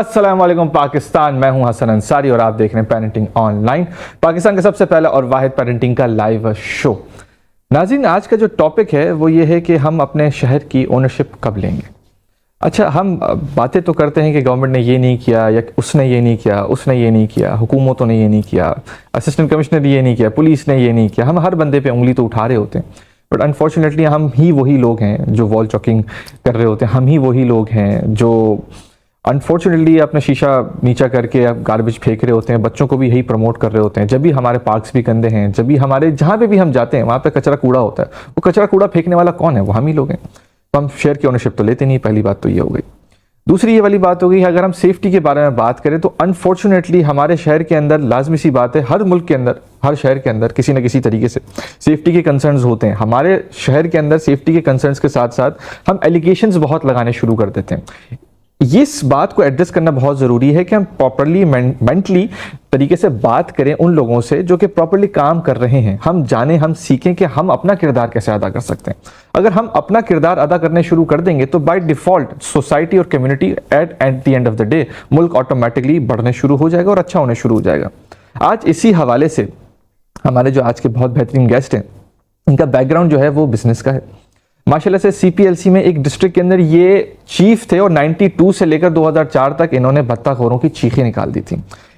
अस्सलाम वालेकुम पाकिस्तान, मैं हूं हसन अंसारी और आप देख रहे हैं पेरेंटिंग ऑनलाइन, पाकिस्तान का सबसे पहला और वाहिद पेरेंटिंग का लाइव शो। नाज़रीन, आज का जो टॉपिक है वो ये है कि हम अपने शहर की ओनरशिप कब लेंगे। अच्छा, हम बातें तो करते हैं कि गवर्नमेंट ने ये नहीं किया या उसने ये नहीं किया, उसने ये नहीं किया, हुकूमतों ने ये नहीं किया, असिस्टेंट कमिश्नर ने ये नहीं किया, पुलिस ने ये नहीं किया। हम हर बंदे पे उंगली तो उठा रहे होते हैं, बट अनफॉर्चुनेटली हम ही वही लोग हैं जो वॉल चॉकिंग कर रहे होते हैं। हम ही वही लोग हैं जो अनफॉर्चुनेटली अपना शीशा नीचा करके अब गार्बेज फेंक रहे होते हैं, बच्चों को भी यही प्रमोट कर रहे होते हैं। जब भी हमारे पार्क्स भी गंदे हैं, जब भी हमारे जहाँ पे भी हम जाते हैं वहाँ पे कचरा कूड़ा होता है, वो कचरा कूड़ा फेंकने वाला कौन है? वो हम ही लोग हैं। तो हम शहर की ओनरशिप तो लेते नहीं, पहली बात तो ये हो गई। दूसरी ये वाली बात हो गई, अगर हम सेफ्टी के बारे में बात करें तो अनफॉर्चुनेटली हमारे शहर के अंदर लाजमी सी बात है, हर मुल्क के अंदर, हर शहर के अंदर किसी न किसी तरीके से सेफ्टी के कंसर्न्स होते हैं। हमारे शहर के अंदर सेफ्टी के कंसर्न्स के साथ साथ हम एलिगेशंस बहुत लगाने शुरू कर देते हैं। इस बात को एड्रेस करना बहुत ज़रूरी है कि हम प्रॉपरली मेंटली तरीके से बात करें उन लोगों से जो कि प्रॉपरली काम कर रहे हैं। हम जाने, हम सीखें कि हम अपना किरदार कैसे अदा कर सकते हैं। अगर हम अपना किरदार अदा करने शुरू कर देंगे तो बाय डिफ़ॉल्ट सोसाइटी और community at the end of the day मुल्क ऑटोमेटिकली बढ़ने शुरू हो जाएगा और अच्छा होने शुरू हो जाएगा। आज इसी हवाले से हमारे जो आज के बहुत बेहतरीन गेस्ट हैं, इनका बैकग्राउंड जो है वो बिजनेस का है। माशाल्लाह से सीपीएलसी में एक डिस्ट्रिक्ट के अंदर ये चीफ थे और 92 से लेकर 2004 तक इन्होंने भत्ताखोरों की चीखें निकाल दी थी।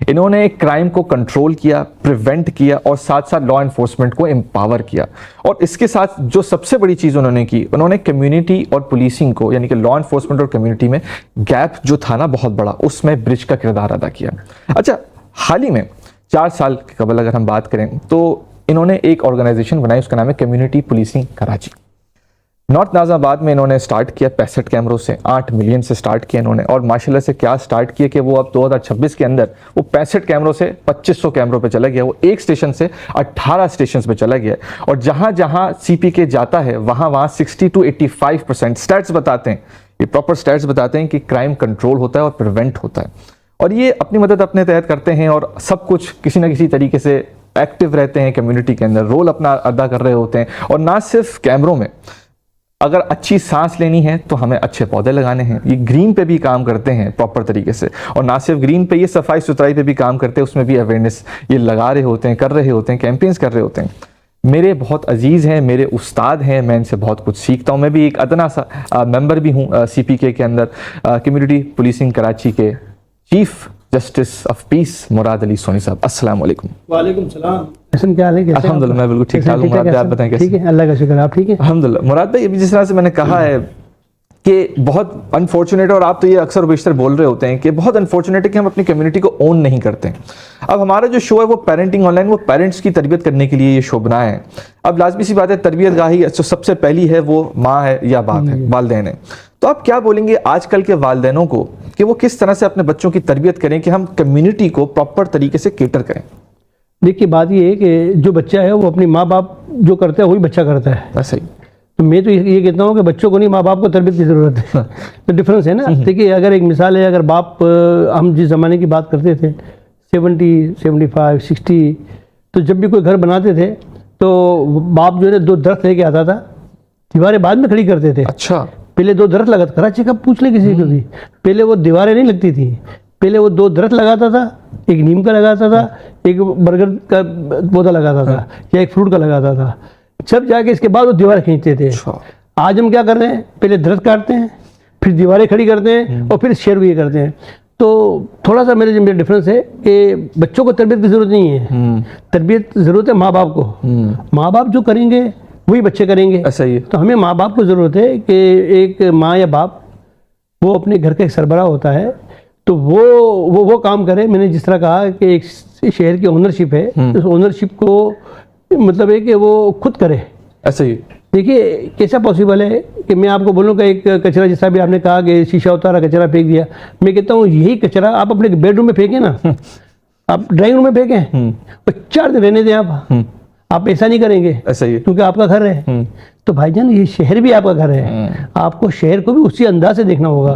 इन्होंने क्राइम को कंट्रोल किया, प्रिवेंट किया और साथ साथ लॉ एनफोर्समेंट को एम्पावर किया। और इसके साथ जो सबसे बड़ी चीज़ उन्होंने की, उन्होंने कम्युनिटी और पुलिसिंग को, यानी कि लॉ एनफोर्समेंट और कम्युनिटी में गैप जो था ना बहुत बड़ा, उसमें ब्रिज का किरदार अदा किया। अच्छा, हाल ही में 4 साल के कबल अगर हम बात करें तो इन्होंने एक ऑर्गेनाइजेशन बनाई, उसका नाम है community policing Karachi. North Nazabad में इन्होंने स्टार्ट किया 65 कैमरों से, 8 मिलियन से स्टार्ट किया इन्होंने। और माशाल्लाह से क्या स्टार्ट किया कि वो अब 2026 के अंदर वो 65 कैमरों से 2500 कैमरों पे चला गया। वो एक स्टेशन से 18 स्टेशन पे चला गया। और जहाँ जहाँ CPK जाता है वहाँ वहाँ 60 to 85% स्टैट्स बताते हैं, ये प्रॉपर स्टैट्स बताते हैं कि क्राइम कंट्रोल होता है और प्रिवेंट होता है। और ये अपनी मदद अपने तहत करते हैं और सब कुछ किसी न किसी तरीके से एक्टिव रहते हैं, कम्युनिटी के अंदर रोल अपना अदा कर रहे होते हैं। और ना सिर्फ कैमरों में, अगर अच्छी सांस लेनी है तो हमें अच्छे पौधे लगाने हैं, ये ग्रीन पे भी काम करते हैं प्रॉपर तरीके से। और ना सिर्फ ग्रीन पे, ये सफाई सुथराई पे भी काम करते हैं, उसमें भी अवेयरनेस ये लगा रहे होते हैं, कर रहे होते हैं, कैंपेन्स कर रहे होते हैं। मेरे बहुत अजीज़ हैं, मेरे उस्ताद हैं, मैं इनसे बहुत कुछ सीखता हूँ। मैं भी एक अदना सा मेंबर भी हूँ CPK के अंदर, कम्युनिटी पुलिसिंग कराची के chief justice of peace Murad Ali Soni साहब। अस्सलाम वालेकुम। वालेकुम सलाम। हसन, क्या हाल है? अल्हम्दुलिल्लाह, मैं बिल्कुल ठीक ठाक हूँ। मुराद भाई, आप बताएं कैसे? ठीक है, अल्लाह का शुक्र। आप ठीक है? अल्हम्दुलिल्लाह। मुराद भाई, अभी जिस तरह से मैंने कहा है कि बहुत अनफॉर्चुनेट, और आप तो ये अक्सर बेशतर बोल रहे होते हैं कि बहुत अनफॉर्चुनेट है कि हम अपनी कम्युनिटी को ओन नहीं करते हैं। अब हमारा जो शो है वो पेरेंटिंग ऑनलाइन, वो पेरेंट्स की तरबियत करने के लिए ये शो बनाया है। अब लाजमी सी बात है, तरबियत गाही जो सबसे पहली है वो माँ है या बाप है, वालिदैन है। तो आप क्या बोलेंगे आजकल के वालिदैनों को कि वो किस तरह से अपने बच्चों की तरबियत करें कि हम कम्युनिटी को प्रॉपर तरीके से केटर करें? देखिए, बात ये है कि जो बच्चा है वो अपनी माँ बाप जो करता है वही बच्चा करता है। ऐसा ही। तो मैं तो ये कहता हूँ कि बच्चों को नहीं, माँ बाप को तरबियत की ज़रूरत है। तो डिफरेंस है ना। देखिए, अगर एक मिसाल है, अगर बाप, हम जिस ज़माने की बात करते थे 70, 75, 60, तो जब भी कोई घर बनाते थे तो बाप जो है 2 दरख्त लेके आता था, दीवारें बाद में खड़ी करते थे। अच्छा, पहले 2 दरख्त लगाता, कराची का पूछ ले किसी को भी, पहले वो दीवारें नहीं लगती थी, पहले वो 2 दरख्त लगाता था, एक नीम का लगाता था, एक बरगद का पौधा लगाता था या एक फ्रूट का लगाता था, जब जाके इसके बाद वो दीवारें खींचते थे। आज हम क्या कर रहे हैं, पहले दरख्त काटते हैं, फिर दीवारें खड़ी करते हैं और फिर शेर भी करते हैं। तो थोड़ा सा मेरे डिफरेंस है कि बच्चों को तरबियत की ज़रूरत नहीं है, तरबियत ज़रूरत है माँ बाप को। माँ बाप जो करेंगे वही बच्चे करेंगे। ऐसा ही है। तो हमें माँ बाप को ज़रूरत है कि एक माँ या बाप वो अपने घर का एक सरबराह होता है, तो वो काम करे। मैंने जिस तरह कहा कि एक शहर की ओनरशिप है, उस ओनरशिप को मतलब है कि वो खुद करे। ऐसा ही। देखिए, कैसा पॉसिबल है कि मैं आपको बोलूँ कि एक कचरा, जैसा भी आपने कहा कि शीशा उतारा, कचरा फेंक दिया, मैं कहता हूँ यही कचरा आप अपने बेडरूम में फेंकें ना, आप ड्राइंग रूम में फेंकें, और 4 दिन रहने दें आप ऐसा नहीं करेंगे। ऐसा ही, क्योंकि आपका घर है। तो भाईजान, ये शहर भी आपका घर है, आपको शहर को भी उसी अंदाज से देखना होगा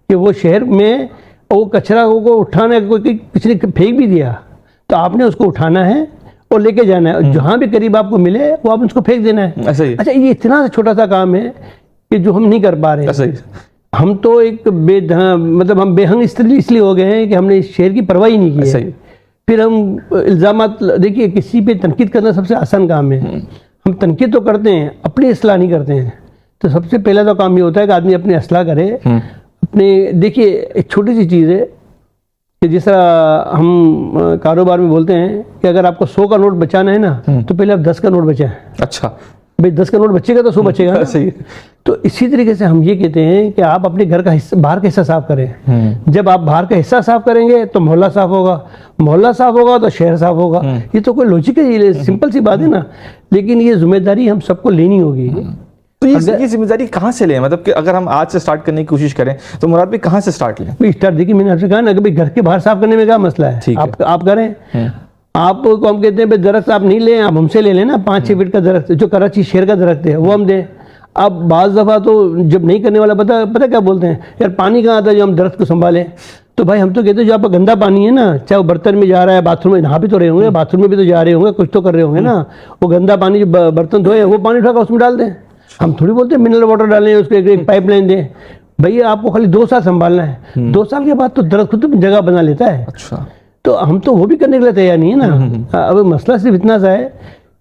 कि वो शहर में वो कचरा को उठाना, कोई किसी ने फेंक भी दिया तो आपने उसको उठाना है और लेके जाना है, जहाँ भी करीब आपको मिले वो आप उसको फेंक देना है। ऐसा ही। अच्छा, ये इतना सा छोटा सा काम है कि जो हम नहीं कर पा रहे हैं। हम तो एक मतलब हम बेहंग इसलिए हो गए हैं कि हमने इस शहर की परवाह ही नहीं की है। सही। फिर हम इल्ज़ामात, देखिए किसी पे तनकीद करना सबसे आसान काम है। हम तनकीद तो करते हैं, अपनी इस्लाह नहीं करते हैं। तो सबसे पहला तो काम ये होता है कि आदमी अपनी इस्लाह करे। अपने, देखिए एक छोटी सी चीज़ है कि जिस तरह हम कारोबार में बोलते हैं कि अगर आपको 100 का नोट बचाना है ना, तो पहले आप 10 का नोट बचाएं। अच्छा। भाई 10 का नोट बचेगा तो 100 बचेगा ना। सही। तो इसी तरीके से हम ये कहते हैं कि आप अपने घर का हिस्सा, बाहर का हिस्सा साफ करें। जब आप बाहर का हिस्सा साफ करेंगे तो मोहल्ला साफ होगा, मोहल्ला साफ होगा तो शहर साफ होगा। ये तो कोई लॉजिक है, ये सिंपल सी बात है ना। लेकिन ये जिम्मेदारी हम सबको लेनी होगी। तो ये जिम्मेदारी कहाँ से लें? मतलब कि अगर हम आज से स्टार्ट करने की कोशिश करें तो मुराद भाई कहाँ से स्टार्ट लें? स्टार्ट, देखिए मैंने आपसे कहा ना कि भाई घर के बाहर साफ करने में क्या मसला है, आप करें। आपको हम कहते हैं भाई दरख्त आप नहीं लें, आप हमसे ले लें ना। 5-6 फीट का दरख्त जो कराची शहर का दरख्त है वो हम दें। अब बाज़ दफ़ा तो जब नहीं करने वाला पता क्या बोलते हैं, यार पानी कहाँ आता है जो हम दरख्त को संभालें। तो भाई हम तो कहते हैं जो आपका गंदा पानी है ना, चाहे वो बर्तन में जा रहा है, बाथरूम में नहा भी तो रहे होंगे, बाथरूम में भी तो जा रहे होंगे, कुछ तो कर रहे होंगे ना। वो गंदा पानी जो बर्तन धोए वो पानी उठाकर उसमें डाल दें। हम थोड़ी बोलते हैं मिनरल वाटर डालें, उसको एक पाइपलाइन दें। भैया आपको खाली 2 साल संभालना है, 2 साल के बाद तो दरख्त खुद जगह बना लेता है। अच्छा। तो हम तो वो भी करने के लिए तैयार नहीं है ना। अब मसला सिर्फ इतना सा है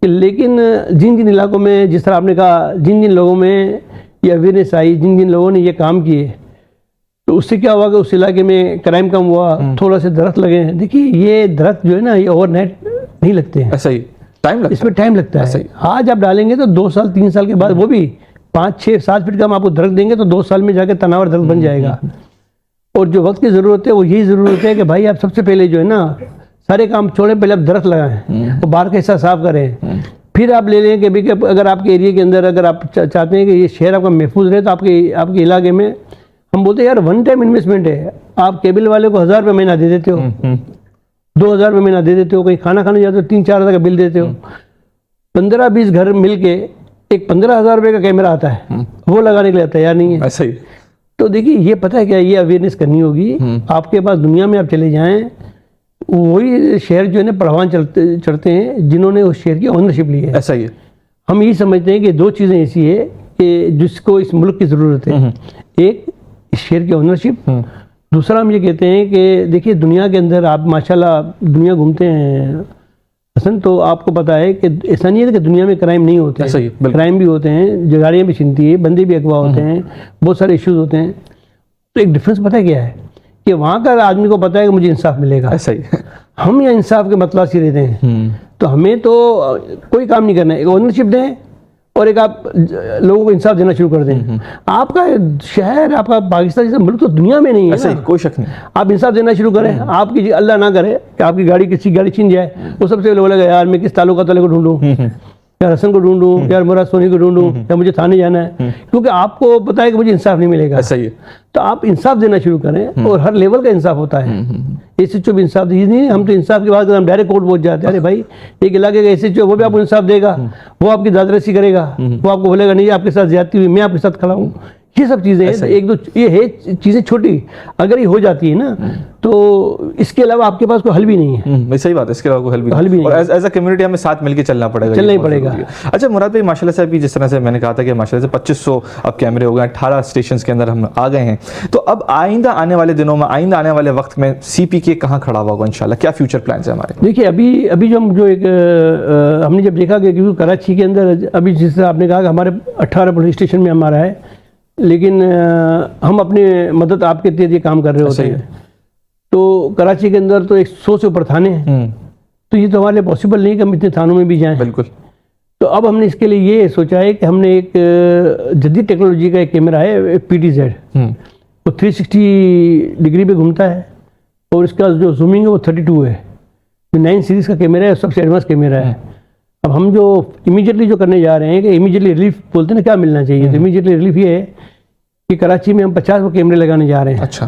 कि लेकिन जिन जिन इलाकों में, जिस तरह आपने कहा, जिन जिन लोगों में ये अवेयरनेस आई, जिन जिन लोगों ने ये काम किए, तो उससे क्या हुआ कि उस इलाके में क्राइम कम हुआ, थोड़ा से दरख्त लगे हैं। देखिए ये दरख्त जो है ना, ये ओवरनाइट नहीं लगते हैं। ऐसा ही टाइम लगता है, इसमें टाइम लगता है। आज आप डालेंगे तो 2 साल 3 साल के बाद, वो भी 5-6-7 फीट का हम आपको दरख्त देंगे तो 2 साल में जाकर तनावर दरख्त बन जाएगा। और जो वक्त की ज़रूरत है वो यही ज़रूरत है कि भाई आप सबसे पहले जो है ना सारे काम छोड़ें, पहले आप दरख्त लगाएं, तो बाहर का हिस्सा साफ करें। फिर आप ले लें कि भाई अगर आपके एरिया के अंदर अगर आप चाहते हैं कि ये शहर आपका महफूज रहे, तो आपके इलाके में हम बोलते हैं यार वन टाइम इन्वेस्टमेंट है। आप केबल वाले को 1000 रुपये महीना दे देते हो, 2000 रुपये महीना दे देते हो, कहीं खाना खाने जाते हो 3-4 हज़ार का बिल देते हो। 15-20 घर मिल के एक 15,000 रुपये का कैमरा आता है, वो लगाने के लिए तैयार नहीं है। ऐसा ही। तो देखिए ये पता है क्या, ये अवेयरनेस करनी होगी। आपके पास दुनिया में आप चले जाएं, वही शहर जो है ना पढ़वान चढ़ते हैं जिन्होंने उस शहर की ओनरशिप ली है। ऐसा ही है। हम ये समझते हैं कि 2 चीज़ें ऐसी है कि जिसको इस मुल्क की ज़रूरत है। एक इस शहर की ओनरशिप, दूसरा हम ये कहते हैं कि देखिए दुनिया के अंदर आप माशाल्लाह दुनिया घूमते हैं हसन, तो आपको पता है कि ऐसा नहीं है कि दुनिया में क्राइम नहीं होते हैं, क्राइम भी होते हैं, जगाड़ियाँ भी छिनती है, बंदे भी अगवा होते हैं, बहुत सारे इश्यूज होते हैं। तो एक डिफरेंस पता है क्या है कि वहाँ का आदमी को पता है कि मुझे इंसाफ मिलेगा। ऐसा ही। हम यहाँ इंसाफ के मतलब से रहते हैं, तो हमें तो कोई काम नहीं करना है, एक ओनरशिप दें और एक आप लोगों को इंसाफ देना शुरू कर दें। आपका शहर, आपका पाकिस्तान जैसा मुल्क तो दुनिया में नहीं है ना, कोई शक नहीं। आप इंसाफ देना शुरू करें। आपकी अल्लाह ना करे कि आपकी गाड़ी किसी गाड़ी छीन जाए, वो सबसे लोग लगे यार मैं किस ताल्लुकात वाले को ढूंढूं, यार हसन को ढूंढूं, यार मुराद सोनी को ढूंढूं, या मुझे थाने जाना है, क्योंकि आपको पता है कि मुझे इंसाफ नहीं मिलेगा। सही है। तो आप इंसाफ देना शुरू करें, और हर लेवल का इंसाफ होता है। एसएचओ भी इंसाफ दीजिए, नहीं हम तो इंसाफ की बात करते हम डायरेक्ट कोर्ट पहुंच जाते हैं। अरे भाई एक इलाके का एसएचओ वो भी आपको इंसाफ देगा, वो आपकी दादरसी करेगा, वो आपको बोलेगा नहीं आपके साथ ज्यादती हुई, मैं आपके साथ खड़ा हूँ। ये सब चीज़ें एक दो ये है चीज़ें छोटी, अगर ये हो जाती है ना तो इसके अलावा आपके पास कोई हल भी नहीं है। सही बात है, इसके अलावा कोई हल भी नहीं। और एज अ कम्युनिटी हमें साथ मिलकर चलना पड़ेगा। अच्छा मुराद भाई, माशाल्लाह से अभी जिस तरह से मैंने कहा था कि माशाल्लाह से 2500 अब कैमरे हो गए, 18 स्टेशन के अंदर हम आ गए हैं, तो अब आइंदा आने वाले दिनों में, आइंदा आने वाले वक्त में CPK कहाँ खड़ा हुआ इंशाल्लाह, क्या फ्यूचर प्लान है हमारे? देखिए अभी जो एक हमने जब देखा कि क्योंकि कराची के अंदर अभी जिस तरह आपने कहा कि हमारे 18 पुलिस स्टेशन में हमारा है, लेकिन हम अपनी मदद आपके तहत ये काम कर रहे होते हैं। तो कराची के अंदर तो 100 से ऊपर थाने हैं, तो ये तो हमारे लिए पॉसिबल नहीं कि हम इतने थानों में भी जाएं। बिल्कुल। तो अब हमने इसके लिए ये सोचा है कि हमने एक जदीद टेक्नोलॉजी का एक कैमरा है PTZ, वो 360 डिग्री पे घूमता है, और इसका जो जूमिंग है वो 32 है। जो 9 सीरीज़ का कैमरा है, सबसे एडवांस कैमरा है। अब हम जो इमीडिएटली जो करने जा रहे हैं कि इमीडिएटली रिलीफ बोलते हैं ना, क्या मिलना चाहिए, तो इमीडिएटली रिलीफ ये है कि कराची में हम 50 कैमरे लगाने जा रहे हैं। अच्छा।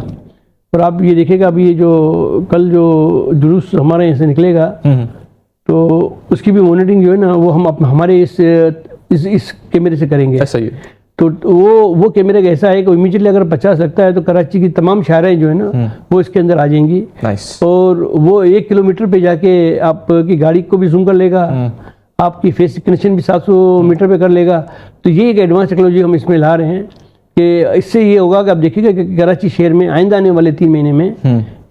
और आप ये देखिएगा अभी ये जो कल जो जुलूस हमारे यहाँ से निकलेगा, तो उसकी भी मॉनिटरिंग जो है ना वो हम हमारे इस कैमरे से करेंगे। ऐसा ही है। तो वो कैमरे का ऐसा है कि इमीडिएटली अगर 50 लगता है तो कराची की तमाम शायरें जो है ना वो इसके अंदर आ जाएंगी। और वो 1 किलोमीटर पे जाके आपकी गाड़ी को भी जूम कर लेगा, आपकी फेस रिकग्निशन भी 700 मीटर पे कर लेगा। तो ये एक एडवांस टेक्नोलॉजी हम इसमें ला रहे हैं कि इससे ये होगा कि आप देखिएगा कि कराची शहर में आइंदा आने वाले 3 महीने में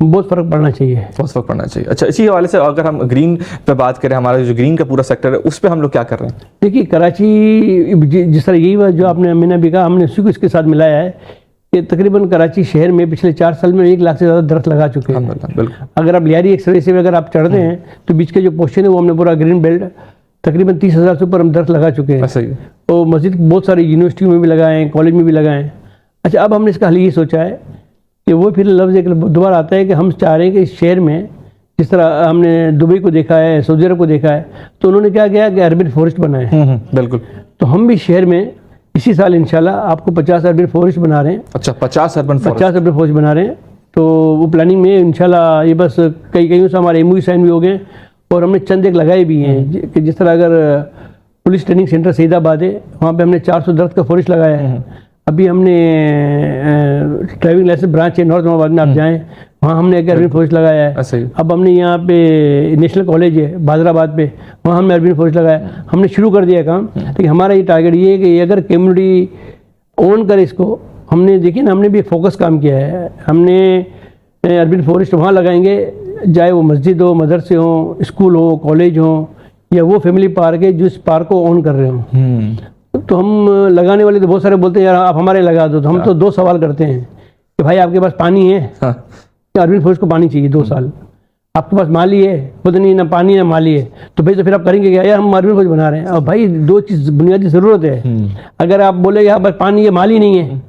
बहुत फर्क पड़ना चाहिए। बहुत फर्क पड़ना चाहिए। अच्छा, इसी हवाले से अगर हम ग्रीन पे बात करें, हमारा जो ग्रीन का पूरा सेक्टर है उस पे हम लोग क्या कर रहे हैं? देखिए कराची जिस तरह यही बात जो आपने अमीना भी कहा, हमने उसी को इसके साथ मिलाया है कि तकरीबन कराची शहर में पिछले 4 साल में 1 लाख से ज़्यादा दरख्त लगा चुके हैं। बिल्कुल। अगर आप लियारी एक्सप्रेस से अगर आप चढ़ते हैं तो बीच के जो पोर्शन है वो हमने पूरा ग्रीन बेल्ट तकरीबन 30,000 से ऊपर हम दरख्त लगा चुके हैं। सही है। तो मस्जिद बहुत सारी यूनिवर्सिटियों में भी लगाए हैं, कॉलेज में भी लगाए हैं। अच्छा, अब हमने इसका हल ये सोचा है कि वो फिर लफ्ज़ एक दोबारा आता है कि हम चाह रहे हैं कि इस शहर में जिस तरह हमने दुबई को देखा है, सऊदी अरब को देखा है, तो उन्होंने क्या किया कि अर्बन फॉरेस्ट बनाए। बिल्कुल। तो हम भी शहर में इसी साल इंशाल्लाह आपको 50 अर्बन फॉरेस्ट बना रहे हैं। अच्छा, 50 अर्बन फॉरेस्ट बना रहे हैं। तो वो प्लानिंग में इंशाल्लाह ये बस कई से हमारे MOU साइन भी हो गए और हमने चंद एक लगाए भी हैं कि जिस तरह अगर पुलिस ट्रेनिंग सेंटर सईदाबाद है वहाँ पे हमने 400 दरख्त का फॉरेस्ट लगाया है। अभी हमने ड्राइविंग लाइसेंस ब्रांच है नॉर्थ इस्लामाबाद में आप जाएँ, वहाँ हमने एक अर्बन फॉरेस्ट लगाया है। अब हमने यहाँ पे नेशनल कॉलेज है बादराबाद पे, वहाँ हमने अर्बन फॉरेस्ट लगाया। हमने शुरू कर दिया काम, लेकिन हमारा ये टारगेट ये है कि अगर कम्युनिटी ओन करे इसको, हमने देखिए ना हमने भी फोकस काम किया है। हमने अर्बन फॉरेस्ट वहाँ लगाएंगे चाहे वो मस्जिद हो, मदरसे हो, स्कूल हो, कॉलेज हो या वो फैमिली पार्क है जो इस पार्क को ओन कर रहे हो। तो हम लगाने वाले तो बहुत सारे बोलते हैं यार आप हमारे लगा दो, तो हम तो 2 सवाल करते हैं कि भाई आपके पास पानी है? अर्बन फॉरेस्ट को पानी चाहिए 2 साल। आपके पास माली है? खुद नहीं, ना पानी ना माली है। तो भाई तो फिर आप करेंगे क्या? यार हम अर्बन फॉरेस्ट बना रहे हैं। और भाई 2 चीज़ बुनियादी ज़रूरत है। अगर आप बोले यहाँ पर पानी है माली नहीं है,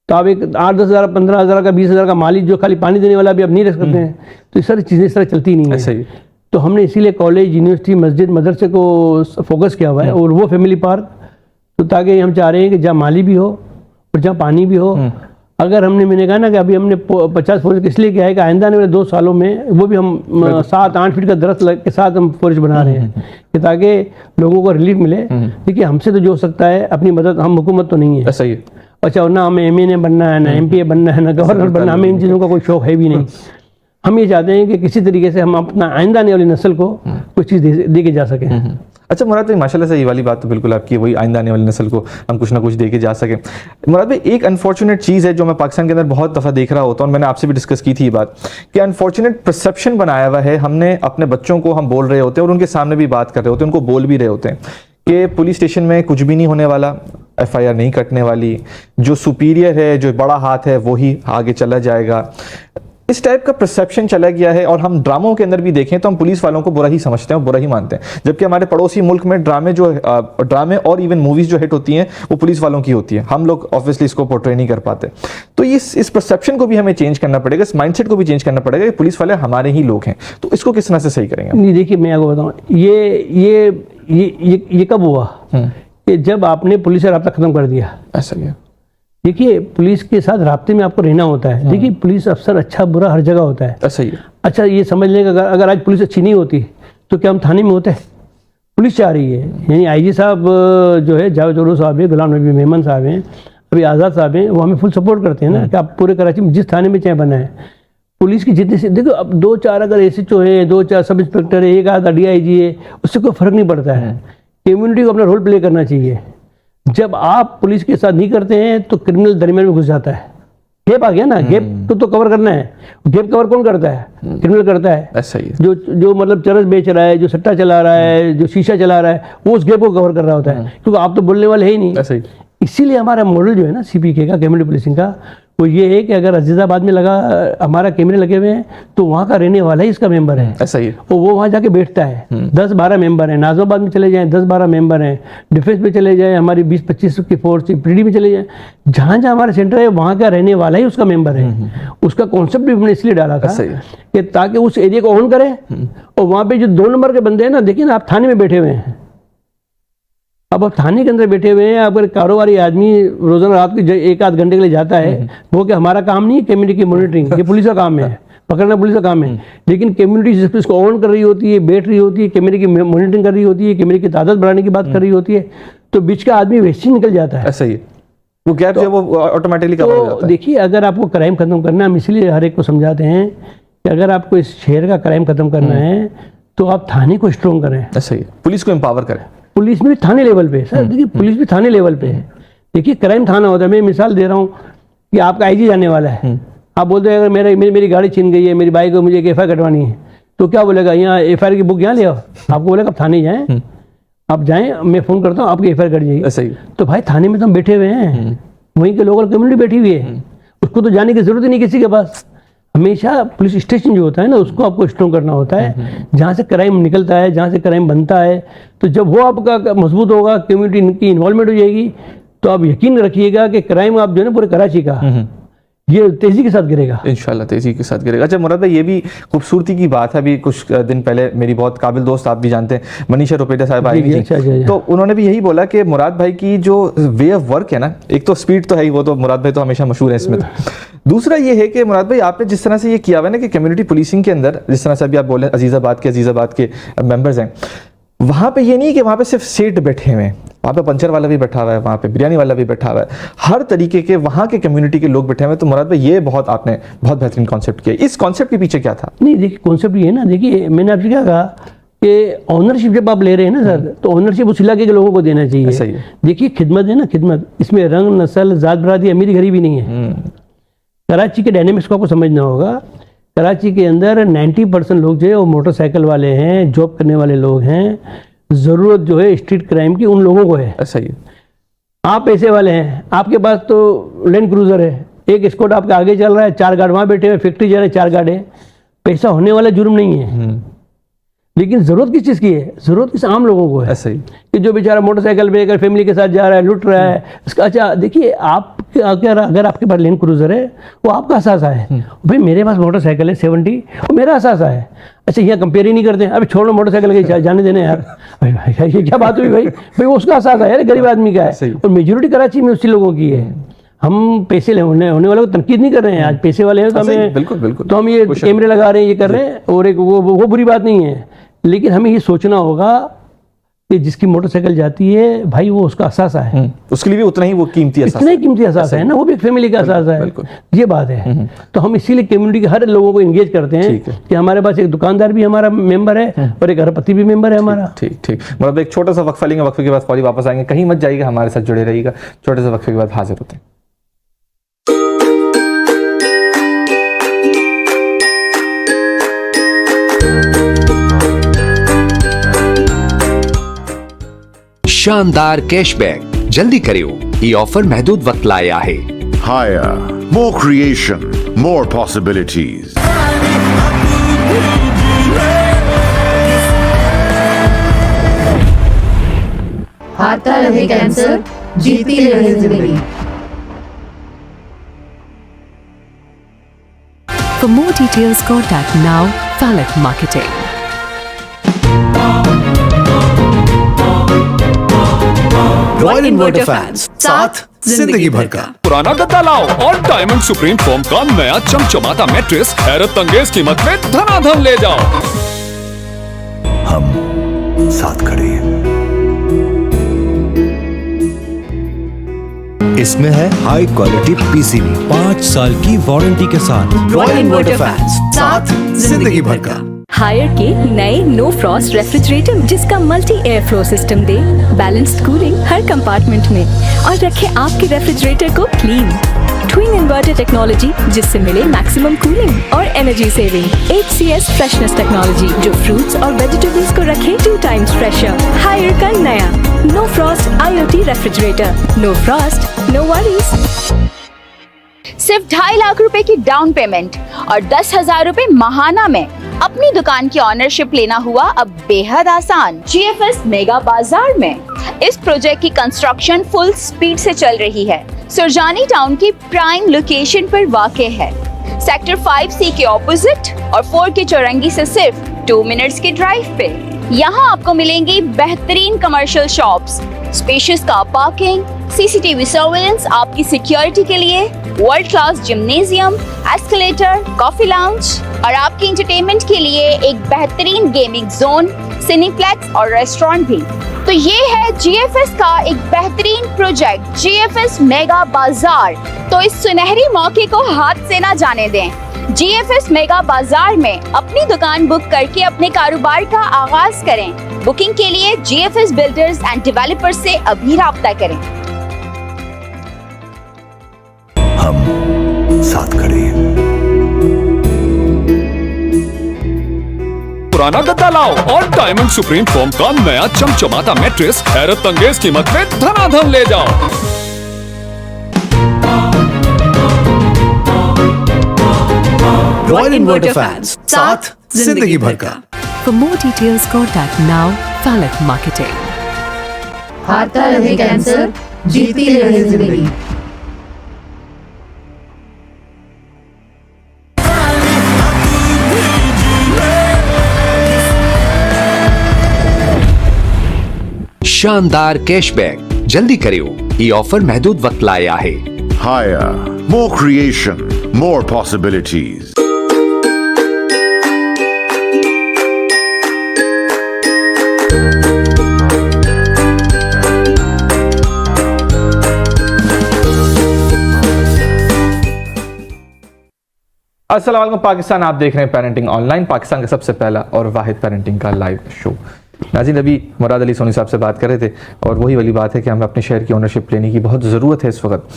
तो आप एक 8-10 हज़ार 15 हज़ार का 20 हज़ार का माली जो खाली पानी देने वाला भी आप नहीं रख सकते हैं। तो ये सारी चीज़ें इस तरह चलती नहीं है। तो हमने इसीलिए कॉलेज, यूनिवर्सिटी, मस्जिद, मदरसे को फोकस किया हुआ है और वो फैमिली पार्क, तो ताकि हम चाह रहे हैं कि जहाँ माली भी हो और जहाँ पानी भी हो। अगर मैंने कहा ना कि अभी हमने 50 फॉरेस्ट इसलिए किया है कि आइंदा आने वाले 2 सालों में वो भी हम 7-8 फीट का दरख्त के साथ हम फॉरेस्ट बना रहे हैं कि ताकि लोगों को रिलीफ मिले। देखिए हमसे तो जो हो सकता है अपनी मदद, हम हुकूमत तो नहीं है। सही है। अच्छा, ना हमें MA बनना है, ना MPA बनना है, ना गवर्नर बनना, हमें इन चीज़ों का कोई शौक है भी नहीं। हम ये चाहते हैं कि किसी तरीके से हम अपना आइंदा आने वाली नस्ल को कुछ चीज़ दे के जा सकें। अच्छा मुराद भाई, माशाल्लाह से ये वाली बात तो बिल्कुल आपकी वही, आइंदा आने वाली नस्ल को हम कुछ ना कुछ दे के जा सकें। मुराद भाई, एक अनफॉर्चुनेट चीज़ है जो मैं पाकिस्तान के अंदर बहुत दफ़ा देख रहा होता हूँ और मैंने आपसे भी डिस्कस की थी ये बात कि अनफॉर्चुनेट परसेप्शन बनाया हुआ है हमने अपने बच्चों को, हम बोल रहे होते हैं और उनके सामने भी बात कर रहे होते हैं, उनको बोल भी रहे होते हैं कि पुलिस स्टेशन में कुछ भी नहीं होने वाला, FIR नहीं कटने वाली, जो सुपीरियर है, जो बड़ा हाथ है वही आगे चला जाएगा। इस टाइप का परसेप्शन चला गया है और हम ड्रामों के अंदर भी देखें तो हम पुलिस वालों को बुरा ही समझते हैं और बुरा ही मानते हैं, जबकि हमारे पड़ोसी मुल्क में ड्रामे और इवन मूवीज जो हिट होती हैं वो पुलिस वालों की होती है। हम लोग ऑब्वियसली इसको पोर्ट्रे नहीं कर पाते। तो इस परसेप्शन को भी हमें चेंज करना पड़ेगा, इस माइंडसेट को भी चेंज करना पड़ेगा कि पुलिस वाले हमारे ही लोग हैं। तो इसको किस तरह से सही करेंगे? नहीं, देखिए मैं आपको बताऊँ, ये कब हुआ कि जब आपने पुलिस से रब्ता खत्म कर दिया। ऐसा ही है। देखिए पुलिस के साथ राब्ते में आपको रहना होता है। देखिए पुलिस अफसर अच्छा बुरा हर जगह होता है। ऐसा ही है। अच्छा ये समझ लें कि अगर आज पुलिस अच्छी नहीं होती तो क्या हम थाने में होते? पुलिस चाह रही है, यानी IG साहब जो है, जावेद उर्रू साहब है, गुलाम नबी मेमन साहब हैं, अभी आज़ाद साहब हैं, वो हमें फुल सपोर्ट करते हैं ना कि आप पूरे कराची में जिस थाने में चाहे बना है पुलिस की जितनी से, देखो अब 2-4 अगर SHO है, 2-4 सब इंस्पेक्टर है, एक आधा DIG है, उससे कोई फ़र्क नहीं पड़ता है। कम्युनिटी को अपना रोल प्ले करना चाहिए। जब आप पुलिस के साथ नहीं करते हैं तो क्रिमिनल दरमियान में घुस जाता है। गैप आ गया ना, गैप तो कवर करना है। गैप कवर कौन करता है? क्रिमिनल करता है। ऐसा ही है। जो मतलब चरस बेच रहा है, जो सट्टा चला रहा है, जो शीशा चला रहा है, वो उस गैप को कवर कर रहा होता है, क्योंकि आप तो बोलने वाले है ही नहीं। ऐसा ही। इसीलिए हमारा मॉडल जो है ना CPK का, कम्युनिटी पुलिसिंग का, वो ये है कि अगर अजीज़ाबाद में हमारा कैमरे लगे हुए हैं तो वहाँ का रहने वाला ही इसका मेंबर है। ऐसा ही है। और वो वहाँ जाके बैठता है। 10-12 मेंबर हैं। नाज़िमाबाद में चले जाएं 10-12 मेंबर हैं। डिफेंस में चले जाएं हमारी 20-25 की फोर्स, PD में चले जाएं, जहाँ जहाँ हमारा सेंटर है वहाँ का रहने वाला ही उसका मेंबर है। उसका कॉन्सेप्ट भी हमने इसलिए डाला था कि ताकि उस एरिया को ऑन करे। और वहाँ पे जो 2 नंबर के बंदे हैं ना, देखिए ना आप थाने में बैठे हुए हैं, अब आप थाने के अंदर बैठे हुए हैं, अगर कारोबारी आदमी रोजाना रात के 1-8 घंटे के लिए जाता है, वो कि हमारा काम नहीं है कम्युनिटी की मॉनिटरिंग, ये पुलिस का काम है, पकड़ना पुलिस का काम है। लेकिन कम्युनिटी इसको ऑन कर रही होती है, बैठ रही होती है, कम्युनिटी की मॉनिटरिंग कर रही होती है, कम्युनिटी की तादाद बढ़ाने की बात कर रही होती है, तो बीच का आदमी वैसे ही निकल जाता है। ऐसा ही वो गैप जो वो ऑटोमेटिकली कवर हो जाता है। देखिए अगर आपको क्राइम खत्म करना है, हम इसलिए हर एक को समझाते हैं कि अगर आपको इस शहर का क्राइम खत्म करना है तो आप थाने को स्ट्रॉन्ग करें। ऐसा ही, पुलिस को एम्पावर करें। पुलिस में भी थाने लेवल पे, सर देखिए पुलिस भी थाने लेवल पे है। देखिए क्राइम थाना होता है, मैं मिसाल दे रहा हूँ कि आपका आईजी जाने वाला है, आप बोलते हैं अगर मेरी गाड़ी छीन गई है, मेरी बाइक को मुझे एक एफआईआर कटवानी है, तो क्या बोलेगा, यहाँ एफआईआर की बुक यहाँ ले आओ, आपको बोलेगा आप थाने जाएं, आप जाएं, मैं फ़ोन करता हूँ, आपकी एफआईआर कट जाएगी। सही। तो भाई थाने में तो हम बैठे हुए हैं, वहीं के लोकल कम्युनिटी बैठी हुई है, उसको तो जाने की जरूरत ही नहीं किसी के पास। हमेशा पुलिस स्टेशन जो होता है ना, उसको आपको स्ट्रॉन्ग करना होता है, जहाँ से क्राइम निकलता है, जहाँ से क्राइम बनता है। तो जब वो आपका मजबूत होगा, कम्युनिटी की इन्वॉल्वमेंट हो जाएगी, तो आप यकीन रखिएगा कि क्राइम आप जो है ना पूरे कराची का ये तेजी के साथ गिरेगा, इंशाल्लाह तेजी के साथ गिरेगा। अच्छा मुराद भाई, ये भी खूबसूरती की बात है, अभी कुछ दिन पहले मेरी बहुत काबिल दोस्त, आप भी जानते हैं, मनीषा रुपेजा साहब आई हुई थी, तो उन्होंने भी यही बोला कि मुराद भाई की जो वे ऑफ वर्क है ना, एक तो स्पीड तो है ही, वो तो मुराद भाई तो हमेशा मशहूर है इसमें, दूसरा ये है कि मुराद भाई आपने जिस तरह से ये किया हुआ है ना कि कम्युनिटी पुलिसिंग के अंदर, जिस तरह से अभी आप बोले अजीज़ाबाद के मेंबर्स हैं, वहाँ पे ये नहीं कि वहाँ पे सिर्फ सेठ बैठे हुए हैं, वहाँ पे पंचर वाला भी बैठा हुआ है, वहाँ पे बिरयानी वाला भी बैठा हुआ है, हर तरीके के वहाँ के कम्युनिटी के लोग बैठे हुए हैं। तो मुराद भाई ये आपने बहुत बेहतरीन कॉन्सेप्ट किया, इस कॉन्सेप्ट के पीछे क्या था? नहीं देखिए कॉन्सेप्ट ये है ना, देखिए मैंने आपसे क्या कहा कि ऑनरशिप जब आप ले रहे हैं ना सर, तो ऑनरशिप उस इलाके के लोगों को देना चाहिए। देखिए खिदमत है ना, खिदमत, इसमें रंग नस्ल जात बरादरी अमीरी गरीबी नहीं है। कराची के डायनेमिक्स को आपको समझना होगा। कराची के अंदर 90% लोग जो है वो मोटरसाइकिल वाले हैं, जॉब करने वाले लोग हैं। ज़रूरत जो है स्ट्रीट क्राइम की उन लोगों को है। सही। आप पैसे वाले हैं, आपके पास तो लैंड क्रूजर है, एक स्कॉट आपके आगे चल रहा है, 4 गार्ड वहाँ बैठे हुए, फैक्ट्री जा रहे 4 गार्ड है, पैसा होने वाला जुर्म नहीं है। लेकिन ज़रूरत किस चीज़ की है? ज़रूरत किस आम लोगों को है कि जो बेचारा मोटरसाइकिल पे फैमिली के साथ जा रहा है, लुट रहा है इसका। अच्छा देखिए, आप अगर आपके पास लैंड क्रूजर है, वो आपका असासा है, भाई मेरे पास मोटरसाइकिल है 70, वो मेरा असासा है। अच्छा यहाँ कंपेयर ही नहीं करते, अभी छोड़ो मोटरसाइकिल के जाने देने यार, ये क्या बात हुई भाई? भाई वो उसका असासा है, गरीब आदमी का है, और मेजोरिटी कराची में उसी लोगों की है। हम पैसे होने वालों को तनकीद नहीं कर रहे हैं, आज पैसे वाले हैं तो हमें बिल्कुल तो हम ये कैमरे लगा रहे हैं, ये कर रहे हैं, और एक वो बुरी बात नहीं है। लेकिन हमें ये सोचना होगा कि जिसकी मोटरसाइकिल जाती है भाई, वो उसका असासा है, उसके लिए भी उतना ही वो कीमती असासा है ना, वो भी एक फैमिली का असासा है। ये बात है। तो हम इसीलिए कम्युनिटी के हर लोगों को एंगेज करते हैं कि हमारे पास एक दुकानदार भी हमारा मेंबर है और एक अरबपति भी मेंबर है हमारा। ठीक मतलब एक छोटा सा वक्फा लेंगे, वक्फे के बाद फौरी वापस आएंगे, कहीं मत जाइएगा, हमारे साथ जुड़े रहिएगा। छोटे से वक्फे के बाद हाजिर होते हैं। शानदार कैशबैक जल्दी करियो, ये ऑफर महदूद वक्त लाया है। Higher, more creation, more possibilities. हारता रहे कैंसर, जीती रहे जिंदगी। For more details, contact now Falak Marketing. Royal inverter fans, साथ जिंदगी भर का। पुराना गद्दा लाओ और डायमंड सुप्रीम फोम का नया चमचमाता मैट्रेस हैरत अंगेज कीमत में धनाधन ले जाओ। हम साथ खड़े हैं। इसमें है हाई क्वालिटी पीसीबी, 5 साल की वारंटी के साथ। रॉयल इन्वर्टर फैंस, साथ जिंदगी भर का। हायर के नए नो फ्रॉस्ट रेफ्रिजरेटर, जिसका मल्टी एयर फ्लो सिस्टम दे बैलेंस्ड कूलिंग हर कंपार्टमेंट में और रखे आपके रेफ्रिजरेटर को क्लीन। ट्विन इन्वर्टर टेक्नोलॉजी, जिससे मिले मैक्सिमम कूलिंग और energy saving. HCS freshness technology, जो फ्रूट्स और वेजिटेबल्स को रखे 2 टाइम्स फ्रेशर। हायर का नया no frost IoT refrigerator. No frost, no worries. सिर्फ 2.5 लाख रुपए की डाउन पेमेंट और 10,000 रुपए महाना में अपनी दुकान की ऑनरशिप लेना हुआ अब बेहद आसान। GFS मेगा बाजार में इस प्रोजेक्ट की कंस्ट्रक्शन फुल स्पीड से चल रही है। सुरजानी टाउन की प्राइम लोकेशन पर वाक़ है, सेक्टर 5C के ऑपोजिट और 4 के चौरंगी से सिर्फ 2 मिनट्स के ड्राइव पे। यहाँ आपको मिलेंगी बेहतरीन commercial shops, spacious car parking, CCTV surveillance आपकी सिक्योरिटी के लिए, world class gymnasium, escalator, coffee lounge और आपके एंटरटेनमेंट के लिए एक बेहतरीन गेमिंग जोन, सिनेप्लेक्स और रेस्टोरेंट भी। तो ये है GFS का एक बेहतरीन प्रोजेक्ट, GFS मेगा बाजार। तो इस सुनहरी मौके को हाथ से ना जाने दें। GFS मेगा बाजार में अपनी दुकान बुक करके अपने कारोबार का आगाज करें। बुकिंग के लिए GFS बिल्डर्स एंड डेवलपर्स से अभी राब्ता करें। हम साथ खड़े हैं। पुराना गद्दा लाओ और डायमंड सुप्रीम फोम का नया चमचमाता मैट्रेस हैरत अंगेज कीमत में धनाधन ले जाओ। रॉयल इन्वर्टर फैंस, साथ जिंदगी भर का। For more details, contact now Falak Marketing. हारता रहे कैंसर, जीती रहे जिंदगी। शानदार कैशबैक जल्दी करियो, ये ऑफर महदूद वक्त लाया है। Higher, more creation, more possibilities. अस्सलाम वालेकुम पाकिस्तान, आप देख रहे हैं पेरेंटिंग ऑनलाइन, पाकिस्तान का सबसे पहला और वाहिद पेरेंटिंग का लाइव शो। नाज़रीन, अभी मुराद अली सोनी साहब से बात कर रहे थे और वही वाली बात है कि हमें अपने शहर की ओनरशिप लेने की बहुत ज़रूरत है इस वक्त,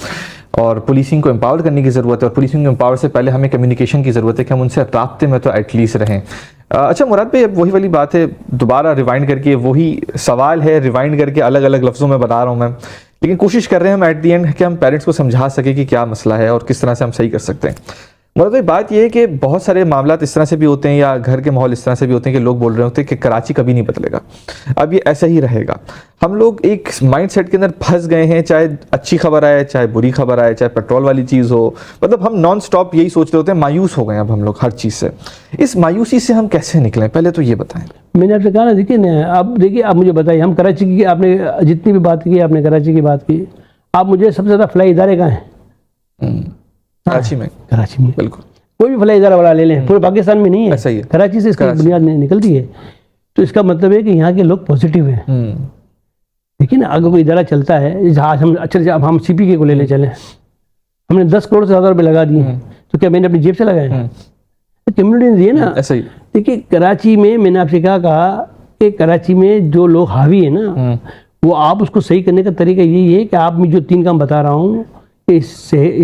और पुलिसिंग को एम्पावर करने की ज़रूरत है, और पुलिसिंग को एम्पावर से पहले हमें कम्युनिकेशन की ज़रूरत है कि हम उनसे राब्ते में तो एटलीस्ट रहें। अच्छा मुराद भाई, अब वही वाली बात है, दोबारा रिवाइंड करके वही सवाल है, रिवाइंड करके अलग अलग लफ्ज़ों में बता रहा हूँ मैं, लेकिन कोशिश कर रहे हैं हम एट दी एंड कि हम पेरेंट्स को समझा सकें कि क्या मसला है और किस तरह से हम सही कर सकते हैं। मुराद भाई, बात यह है कि बहुत सारे मामला इस तरह से भी होते हैं या घर के माहौल इस तरह से भी होते हैं कि लोग बोल रहे होते हैं कि कराची कभी नहीं बदलेगा, अब ये ऐसा ही रहेगा। हम लोग एक माइंड सेट के अंदर फंस गए हैं, चाहे अच्छी खबर आए, चाहे बुरी खबर आए, चाहे पेट्रोल वाली चीज़ हो, मतलब हम नॉन स्टॉप यही सोच रहे होते हैं, मायूस हो गए अब हम लोग हर चीज़ से। इस मायूसी से हम कैसे निकलें, पहले तो ये बताएं। मैंने आपसे कहा ना, देखिए ना, आप मुझे बताइए, हम कराची की, आपने जितनी भी बात की, आपने कराची की बात की, आप मुझे सबसे ज़्यादा फ्लाई इदारे कहाँ हैं? कराची में। कराची में बिल्कुल, कोई भी फ्लाई इदारा वाला ले लें, पूरे पाकिस्तान में नहीं है, ऐसा ही है। कराची से इसकी बुनियाद निकलती है, तो इसका मतलब है कि यहाँ के लोग पॉजिटिव हैं। देखिए ना, अगर कोई इदारा चलता है, आज हम अच्छा हम CPK को ले चले, हमने 10 करोड़ से ज़्यादा रुपये लगा दिए, तो क्या मैंने अपनी जेब से लगाए? तो कम्युनिटी ने दिए ना। ऐसा ही। देखिए कराची में मैंने आपसे क्या कहा कि कराची में जो लोग हावी है ना, वो आप उसको सही करने का तरीका यही है कि आप मैं जो 3 काम बता रहा हूँ, इस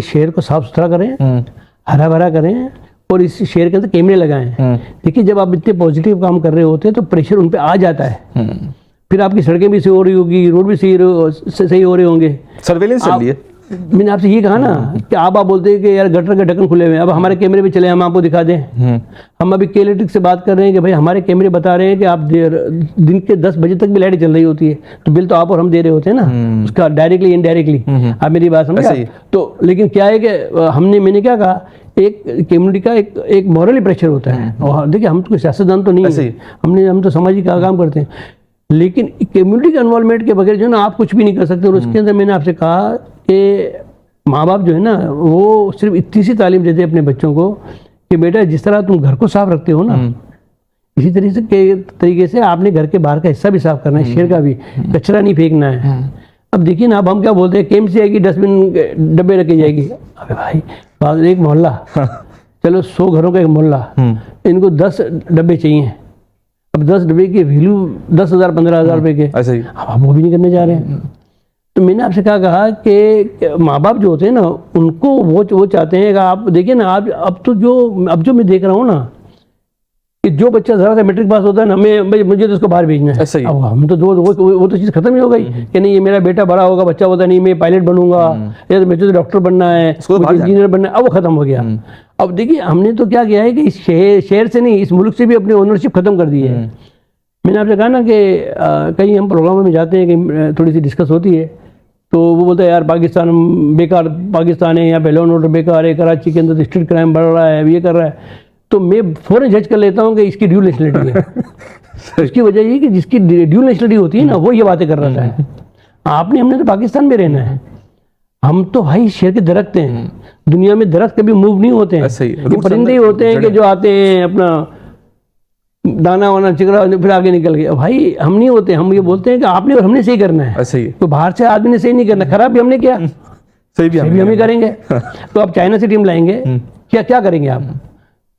शहर को साफ सुथरा करें, हरा भरा करें, और इस शहर के अंदर कैमरे लगाएं। देखिए, जब आप इतने पॉजिटिव काम कर रहे होते हैं तो प्रेशर उन पे आ जाता है, फिर आपकी सड़कें भी सही हो रही होगी, रोड भी सही हो रहे होंगे, सर्वेलेंस चल रही है। मैंने आपसे ये कहा ना कि आप बोलते हैं कि यार गटर के ढक्कन खुले हुए हैं, अब हमारे कैमरे भी चले, हम आपको दिखा दें। हम अभी के इलेक्ट्रिक से बात कर रहे हैं कि भाई हमारे कैमरे बता रहे हैं कि आप दिन के 10 बजे तक भी लाइट चल रही होती है, तो बिल तो आप और हम दे रहे होते हैं ना, उसका डायरेक्टली इनडायरेक्टली। आप मेरी बात समझे? तो लेकिन क्या है कि मैंने क्या कहा, एक कम्युनिटी का एक मॉरली प्रेशर होता है, और देखिए हम तो कोई सियासतदान तो नहीं है, हम तो सामाजिक काम करते हैं, लेकिन कम्युनिटी के इन्वॉल्वमेंट के बगैर जो ना आप कुछ भी नहीं कर सकते। और उसके अंदर मैंने आपसे कहा कि माँ बाप जो है ना, वो सिर्फ इतनी सी तालीम देते हैं अपने बच्चों को कि बेटा जिस तरह तुम घर को साफ रखते हो ना, इसी तरीके से आपने घर के बाहर का हिस्सा भी साफ करना है, शहर का भी, कचरा नहीं फेंकना है। अब देखिए ना, अब हम क्या बोलते हैं, KMC आएगी, डस्टबिन डब्बे रखे जाएगी। अबे भाई, एक मोहल्ला, चलो 100 घरों का एक मोहल्ला, इनको 10 डब्बे चाहिए। अब 10 डब्बे की वैल्यू 10,000 15,000 रुपए के, ऐसा ही। अब आप वो भी नहीं करने जा रहे हैं। तो मैंने आपसे कहा कि माँ बाप जो होते हैं ना, उनको वो चाहते हैं कि आप देखिए ना, आप अब जो मैं देख रहा हूँ ना, कि जो बच्चा जरा सा मैट्रिक पास होता है ना, मुझे तो उसको बाहर भेजना है। ऐसा ही। अब हम तो वो तो चीज़ खत्म ही हो गई कि नहीं, ये मेरा बेटा बड़ा होगा, बच्चा होता नहीं, मैं पायलट बनूंगा, या तो मुझे तो डॉक्टर बनना है, इंजीनियर बनना है, अब वो खत्म हो गया। अब देखिए, हमने तो क्या किया है कि इस शहर से नहीं, इस मुल्क से भी अपनी ओनरशिप खत्म कर दी है। मैंने आपसे कहा ना कि कहीं हम प्रोग्रामों में जाते हैं, कहीं थोड़ी सी डिस्कस होती है, तो वो बोलता है यार पाकिस्तान बेकार, पाकिस्तान है, यहाँ पे लॉ एंड ऑर्डर बेकार है, कराची के अंदर स्ट्रीट क्राइम बढ़ रहा है, ये कर रहा है, तो मैं फौरन जज कर लेता हूँ कि इसकी ड्यूल नेशनलिटी है। उसकी वजह ये कि जिसकी ड्यूल नेशनलिटी होती है ना, वो ये बातें कर रहा है। हमने तो पाकिस्तान में रहना है, हम तो भाई शहर के दरख्त हैं, दुनिया में दरख्त कभी मूव नहीं होते हैं, ये परिंदे ही होते हैं कि जो आते हैं अपना दाना वाना चिकरा फिर आगे निकल गया। भाई हम नहीं होते, हम ये बोलते हैं कि आपने और हमने सही करना है। ऐसे ही। तो बाहर से आदमी ने सही नहीं करना, खराब भी हमने किया, सही भी हम ही करेंगे। तो आप चाइना से टीम लाएंगे, क्या करेंगे आप?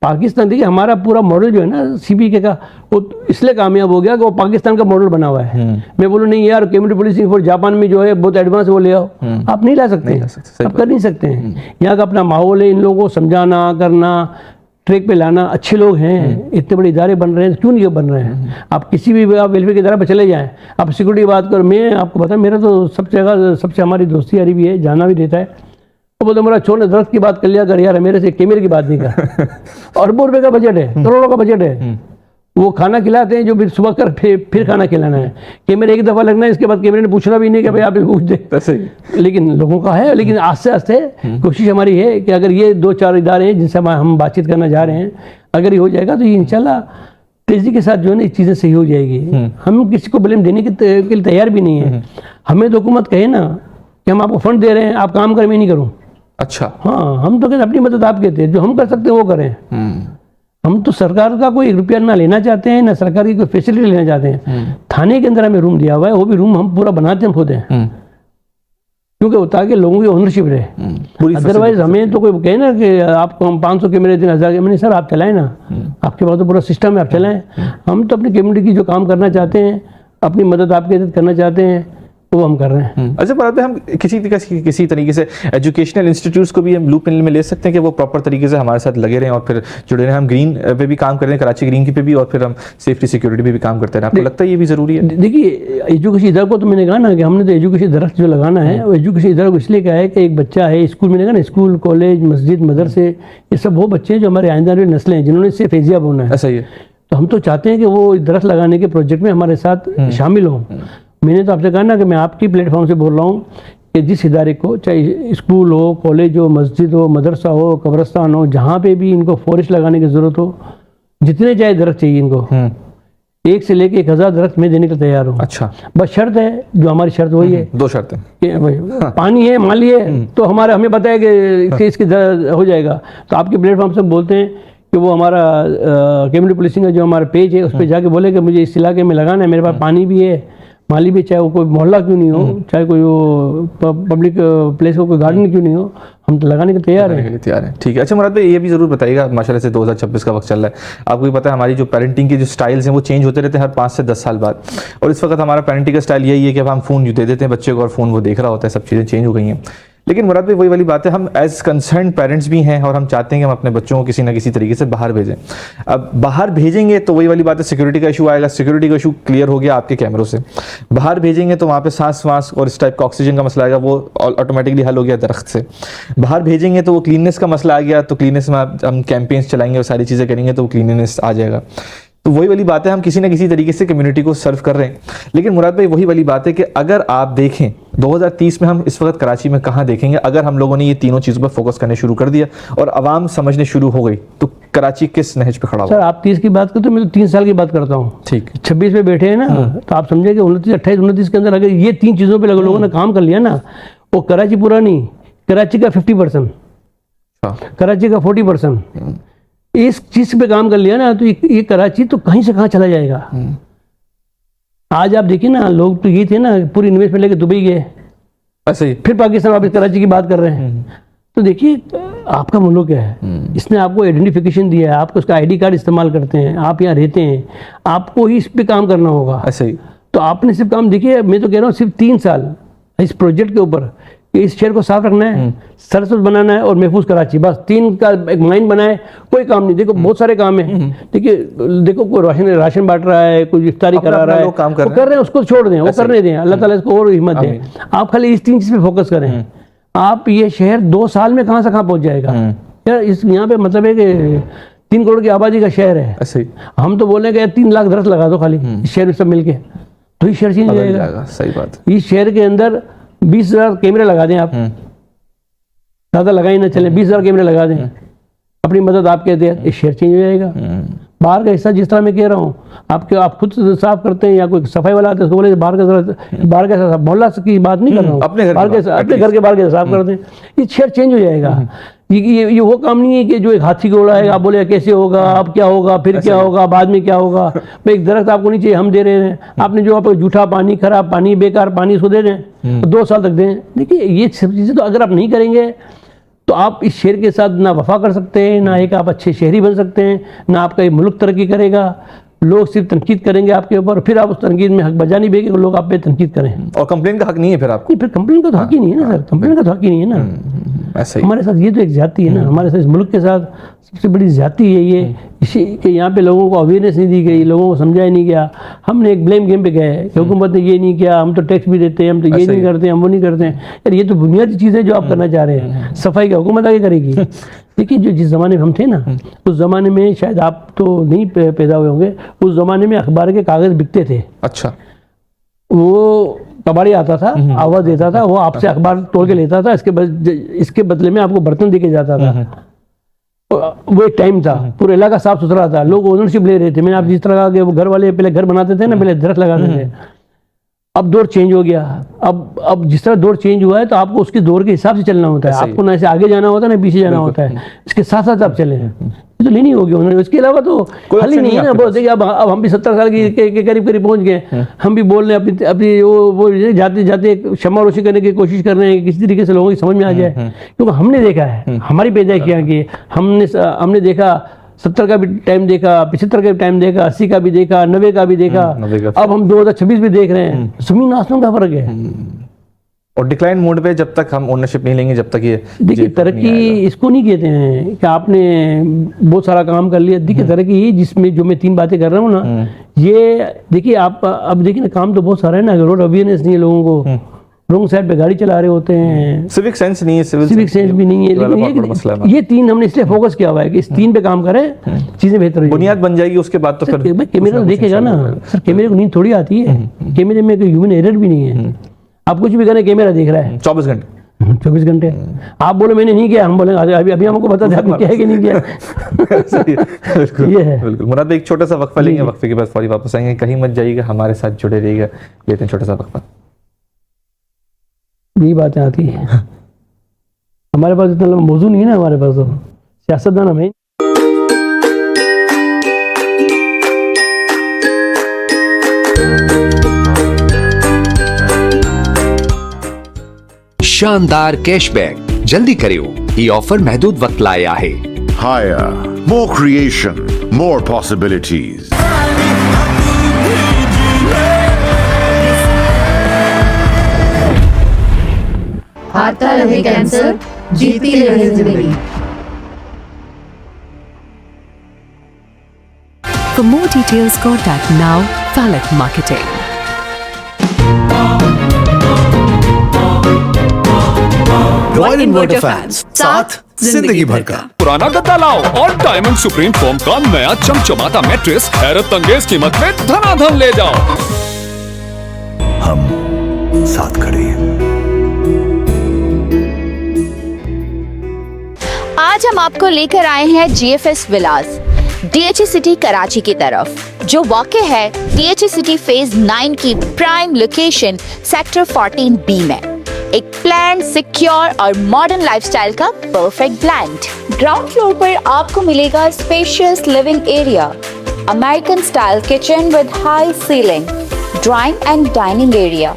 पाकिस्तान, देखिए हमारा पूरा मॉडल जो है ना CPK का, वो इसलिए कामयाब हो गया कि वो पाकिस्तान का मॉडल बना हुआ है। मैं बोलूँ नहीं यार कम्युनिटी पुलिसिंग फोर्स जापान में जो है बहुत एडवांस, वो ले आओ, आप नहीं ला सकते, आप कर नहीं सकते हैं। यहाँ का अपना माहौल है, इन लोगों को समझाना करना, ट्रैक पे लाना, अच्छे लोग हैं, इतने बड़े इदारे बन रहे हैं, क्यों नहीं बन रहे हैं? आप किसी भी आप वेलफेयर के इदारे पर चले जाएं, आप सिक्योरिटी की बात करो, मैं आपको बताऊं मेरा तो सब जगह सबसे हमारी दोस्ती यारी भी है, जाना भी देता है। वो बोलते मेरा छोड़ दरख्त की बात कर लिया कर यार, मेरे से कैमरे की बात नहीं कर। अरबों रुपए का बजट है, करोड़ों का बजट है, वो खाना खिलाते हैं जो फिर सुबह कर फिर खाना खिलाना है। कैमरे एक दफ़ा लगना है, इसके बाद कैमरे ने पूछना भी नहीं कि भाई आप पूछ दे। लेकिन लोगों का है, लेकिन आस्ते आस्ते कोशिश हमारी है कि अगर ये 2-4 इदारे हैं जिनसे हम बातचीत करना जा रहे हैं, अगर ये हो जाएगा तो ये इंशाल्लाह तेजी के साथ जो है ना ये चीज़ें सही हो जाएगी। हम किसी को ब्लेम देने के लिए तैयार भी नहीं है। हमें तो हुकूमत कहे ना कि हम आपको फंड दे रहे हैं, आप काम करें, मैं नहीं करूँ। अच्छा, हाँ, हम तो कहते अपनी मदद आप कहते हैं, जो हम कर सकते हैं वो करें। हम तो सरकार का कोई 1 रुपया ना लेना चाहते हैं, ना सरकार की कोई फैसिलिटी लेना चाहते हैं। थाने के अंदर हमें रूम दिया हुआ है, वो भी रूम हम पूरा बनाते हैं खुद हैं, क्योंकि ताकि लोगों की ओनरशिप रहे। अदरवाइज हमें तो कोई कहे ना कि आपको हम 500 कैमरे दें, 1000 कैमरे, सर आप चलाएं ना, आपके पास तो पूरा सिस्टम है, आप चलाएं। हम तो अपनी कम्युनिटी की जो काम करना चाहते हैं, अपनी मदद आपके साथ करना चाहते हैं, वो हम कर रहे हैं। अच्छा, पर हम किसी तरीके से एजुकेशनल इंस्टीट्यूट्स को भी हम लूप में ले सकते हैं कि वो प्रॉपर तरीके से हमारे साथ लगे रहें और फिर जुड़े रहें। हम ग्रीन पे भी काम कर रहे हैं, कराची ग्रीन की पे भी, और फिर हम सेफ्टी सिक्योरिटी पे भी काम करते हैं। आपको लगता है ये भी ज़रूरी है? देखिए, एजुकेशन इधर को तो मैंने कहा ना कि हमने तो एजुकेशन दरख्त जो लगाना है, वो एजुकेशन इधर को इसलिए कहा है कि एक बच्चा है स्कूल, मैंने कहा ना स्कूल, कॉलेज, मस्जिद, मदरसे, ये सब वो बच्चे हैं जो हमारे आइंदा वाली नस्लें हैं जिन्होंने इससे फैजियाब होना है। ऐसा ही है। तो हम तो चाहते हैं कि वो दरख्त लगाने के प्रोजेक्ट में हमारे साथ शामिल हों। मैंने तो आपसे कहा ना कि मैं आपकी प्लेटफॉर्म से बोल रहा हूँ कि जिस इदारे को, चाहे स्कूल हो, कॉलेज हो, मस्जिद हो, मदरसा हो, कब्रस्तान हो, जहाँ पे भी इनको फॉरेस्ट लगाने की ज़रूरत हो, जितने चाहे दरख्त चाहिए इनको, 1 से लेके 1000 दरख्त मैं देने के लिए तैयार हूँ। अच्छा, बस शर्त है, जो हमारी शर्त वही है, 2 शर्तें कि पानी है, माली है, तो हमें पता है कि इसकी हो जाएगा। तो आपके प्लेटफॉर्म से बोलते हैं कि वो हमारा कम्युनिटी पुलिसिंग का जो हमारा पेज है उस पर जाके बोले कि मुझे इस इलाके में लगाना है, मेरे पास पानी भी है, माली भी, चाहे वो कोई मोहल्ला क्यों नहीं हो, चाहे कोई वो पब्लिक प्लेस हो, कोई गार्डन क्यों नहीं हो, हम तो लगाने के तैयार हैं। ठीक है। अच्छा मुराद भाई, ये भी ज़रूर बताइएगा, माशाल्लाह से 2026 का वक्त चल रहा है, आपको भी पता है हमारी जो पेरेंटिंग के जो स्टाइल्स हैं वो चेंज होते रहते हैं हर 5 से 10 साल बाद। और इस वक्त हमारा पेरेंटिंग का स्टाइल यही है कि अब हम फ़ोन दे देते हैं बच्चे को और फ़ोन वो देख रहा होता है, सब चीज़ें चेंज हो गई हैं। लेकिन मुराद भाई, वही वाली बात है, हम एज कंसर्न पेरेंट्स भी हैं और हम चाहते हैं कि हम अपने बच्चों को किसी ना किसी तरीके से बाहर भेजें। अब बाहर भेजेंगे तो वही वाली बात है, सिक्योरिटी का इशू आएगा। सिक्योरिटी का इशू क्लियर हो गया आपके कैमरों से, बाहर भेजेंगे तो वहाँ पे सांस वास और इस टाइप का ऑक्सीजन का मसला आएगा, वो ऑटोमेटिकली हल हो गया दरख्त से। बाहर भेजेंगे तो वो क्लीननेस का मसला आ गया, तो क्लीननेस में हम कैंपेन्स चलाएंगे और सारी चीज़ें करेंगे तो वो क्लीननेस आ जाएगा। तो वही वाली बात है, हम किसी ना किसी तरीके से कम्युनिटी को सर्व कर रहे हैं। लेकिन मुराद भाई, वही वाली बात है कि अगर आप देखें 2030 में हम इस वक्त कराची में कहाँ देखेंगे, अगर हम लोगों ने ये तीनों चीज़ों पर फोकस करने शुरू कर दिया और आवाम समझने शुरू हो गई, तो कराची किस नहज पे खड़ा होगा? सर, आप 30 की बात करते हो, मैं तो 3 साल की बात करता हूँ। ठीक, 26 में बैठे हैं ना, तो आप समझे कि 29, 28, 29 के अंदर अगर ये 3 चीज़ों पर लोगों ने काम कर लिया ना, वो कराची पूरा नहीं, कराची का 50%, कराची का 40%, इस चीज पे काम कर लिया ना, तो ये कराची तो कहीं से कहाँ चला जाएगा। आज आप देखिए ना, लोग तो ये थे ना, पूरी इन्वेस्टमेंट लेके दुबई गए, ऐसे ही फिर पाकिस्तान वापस कराची की बात कर रहे हैं। तो देखिए, आपका मुल्क क्या है, इसने आपको आइडेंटिफिकेशन दिया है, आप उसका ID कार्ड इस्तेमाल करते हैं, आप यहाँ रहते हैं, आपको ही इस पे काम करना होगा। ऐसे ही तो आपने सिर्फ काम, देखिए मैं तो कह रहा हूँ सिर्फ 3 साल इस प्रोजेक्ट के ऊपर, इस शहर को साफ रखना है, सरसब्ज बनाना है और महफूज कराची, बस 3 का एक माइंड बनाए, कोई काम नहीं। देखो बहुत सारे काम है, देखिए देखो कोई राशन बांट रहा है, कोई इफ्तारी करा रहा है, वो कर रहे हैं, उसको छोड़ दें, वो करने दें, अल्लाह ताला इसको और हिम्मत दे। आप खाली इस 3 चीज़ पे फोकस करें। आप ये शहर 2 साल में कहाँ से कहाँ पहुँच जाएगा यार। इस यहाँ पे मतलब है कि 3 करोड़ की आबादी का शहर है, हम तो बोले कि 3 लाख दरख्त लगा दो खाली इस शहर में सब मिलके, तो ये शहर चेंज हो जाएगा। सही बात। इस शहर के अंदर 20,000 कैमरे लगा दें, आप ज़्यादा लगाई ना चले, 20,000 कैमरे लगा दें, अपनी मदद आप कहते हैं, इस शहर चेंज हो जाएगा। बाहर का हिस्सा जिस तरह मैं कह रहा हूँ, आप खुद साफ करते हैं या कोई सफाई वाला आता है, उसको बोले बाहर का मोहल्ला की बात नहीं कर रहा हूँ, अपने घर के बाहर के साफ करते हैं, ये शहर चेंज हो जाएगा। ये वो काम नहीं है कि जो एक हाथी को उड़ाएगा, आप बोले कैसे होगा, अब क्या होगा, फिर क्या होगा, बाद में क्या होगा। भाई एक दरख्त आपको नहीं चाहिए, हम दे रहे हैं, आपने जो आपको जूठा पानी, खराब पानी, बेकार पानी उसको दे रहे हैं, 2 साल तक दें। देखिए ये सब चीज़ें तो अगर आप नहीं करेंगे तो आप इस शेर के साथ ना वफा कर सकते हैं, ना एक आप अच्छे शहरी बन सकते हैं, ना आपका ये मुल्क तरक्की करेगा। लोग सिर्फ तनकीद करेंगे आपके ऊपर, फिर आप उस तनकीद में हक बजा नहीं बेगे, लोग आप पे तनकीद करें। और कंप्लेन का हक नहीं है फिर आपको? नहीं, फिर कंप्लेन का तो हक ही नहीं है ना सर, कंप्लेन का तो हक ही नहीं है ना। ऐसा ही हमारे साथ ये तो एक ज्यादती है ना, हमारे साथ इस मुल्क के साथ सबसे बड़ी ज्यादती है ये, इसी कि यहाँ पे लोगों को अवेयरनेस नहीं दी गई, लोगों को समझाया नहीं गया। हमने एक ब्लेम गेम पे गए कि हुकूमत ने ये नहीं किया, हम तो टैक्स भी देते हैं, हम तो ये नहीं करते, हम वो नहीं करते हैं। यार ये तो बुनियादी चीज़ें जो आप करना चाह रहे हैं, सफाई का हुकूमत आगे करेगी। देखिए जो जिस ज़माने में हम थे ना, उस ज़माने में शायद आप तो नहीं पैदा हुए होंगे, उस ज़माने में अखबार के कागज़ बिकते थे। अच्छा। वो कबाड़ी आता था, आवाज़ देता था, वो आपसे अखबार तोड़ के लेता था, इसके बदले में आपको बर्तन देके जाता था। वो एक टाइम था, पूरा इलाका साफ सुथरा था, लोग ओनरशिप ले रहे थे। मैंने आप जिस तरह का वो घर वाले पहले घर बनाते थे ना, पहले दरख्त लगाते थे। अब दौर चेंज हो गया। अब जिस तरह दौर चेंज हुआ है तो आपको उसके दौर के हिसाब से चलना होता है। आपको ना ऐसे आगे जाना होता है ना पीछे जाना होता है, इसके साथ साथ आप चले। ये तो लेनी होगी उन्होंने, उसके अलावा तो हल ही नहीं है ना। बहुत देखिए अब हम भी 70 साल के करीब पहुंच गए, हम भी बोल रहे हैं अपनी वो जाते जाते क्षमा रोशी करने की कोशिश कर रहे हैं, किसी तरीके से लोगों की समझ में आ जाए। क्योंकि हमने देखा है, हमारी पैदाइश क्या की, हमने देखा 70 का भी टाइम देखा, 75 का भी टाइम देखा, 80 का भी देखा, 90 का भी देखा। अब हम 2026 भी देख रहे हैं, जमीन आसमान का फर्क है। और डिक्लाइन मोड पे जब तक हम ओनरशिप नहीं लेंगे, जब तक ये देखिए तरक्की इसको नहीं कहते हैं कि आपने बहुत सारा काम कर लिया। देखिए तरक्की जिसमें जो मैं 3 बातें कर रहा हूँ ना, ये देखिए आप अब देखिए ना, काम तो बहुत सारा है ना। रोड अवेयरनेस नहीं है लोगों को, रॉन्ग साइड पे गाड़ी चला रहे होते हैं, सिविक सेंस नहीं है, सिविक सेंस भी नहीं है। लेकिन ये 3 हमने इसलिए फोकस किया हुआ है कि इस 3 पे काम करें, चीजें बेहतर बुनियाद बन जाएगी। उसके बाद तो फिर कैमरा देखेगा ना सर, कैमरे को नींद थोड़ी आती है, कैमरे में कोई ह्यूमन एरर भी नहीं है। आप कुछ भी करें, कैमरा देख रहा है 24 घंटे। 24 घंटे। आप बोले मैंने नहीं किया, हम बोलेंगे अभी हमको बता दें आपने क्या है कि नहीं किया। ये है बिल्कुल। मुराद भाई एक छोटा सा वक्फा लेंगे, वक्फे के बाद फौरी वापस आएंगे। कहीं मत जाइएगा, हमारे साथ जुड़े रहिएगा। लेते हैं छोटा सा वक्फा। यही बातें आती है, हमारे पास इतना लंबा मौजूद नहीं है ना, हमारे पास तो सियासतदान हमें। शानदार कैशबैक जल्दी करियो ये ऑफर महदूद वक्त लाया है। Higher, more creation, more possibilities. हारता रहे कैंसर, जीती रहे जिंदगी। For more details, contact now Falak Marketing. Royal inverter fans, साथ जिंदगी भर का। पुराना गद्दा लाओ और डायमंड सुप्रीम फोम का नया चमचमाता मैट्रेस हैरत अंगेज कीमत में धनाधन ले जाओ। हम साथ खड़े हैं। आज हम आपको लेकर आए हैं GFS विलास DHA सिटी कराची की तरफ, जो वाक़ है DHA सिटी फेज 9 की प्राइम लोकेशन सेक्टर 14B में। एक प्लान, सिक्योर और मॉडर्न लाइफस्टाइल का परफेक्ट ब्लेंड। ग्राउंड फ्लोर पर आपको मिलेगा spacious living area, American style kitchen with high ceiling, drawing and dining area,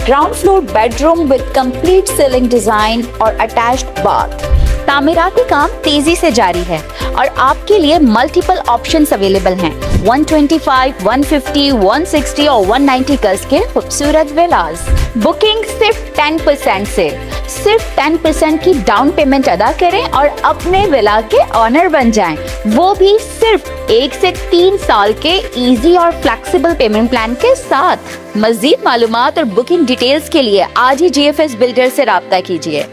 ground floor bedroom with complete ceiling design और attached bath. तामीराती काम तेजी से जारी है और आपके लिए मल्टीपल ऑप्शंस अवेलेबल हैं। 125, 150, 160 और 190 गज के खूबसूरत विलास। बुकिंग सिर्फ 10% से, सिर्फ 10% की डाउन पेमेंट अदा करें और अपने विला के ऑनर बन जाएं, वो भी सिर्फ 1 से 3 साल के इजी और फ्लेक्सिबल पेमेंट प्लान के साथ। मजीद मालूमात और बुकिंग डिटेल्स के लिए आज ही GFS बिल्डर से राब्ता कीजिए।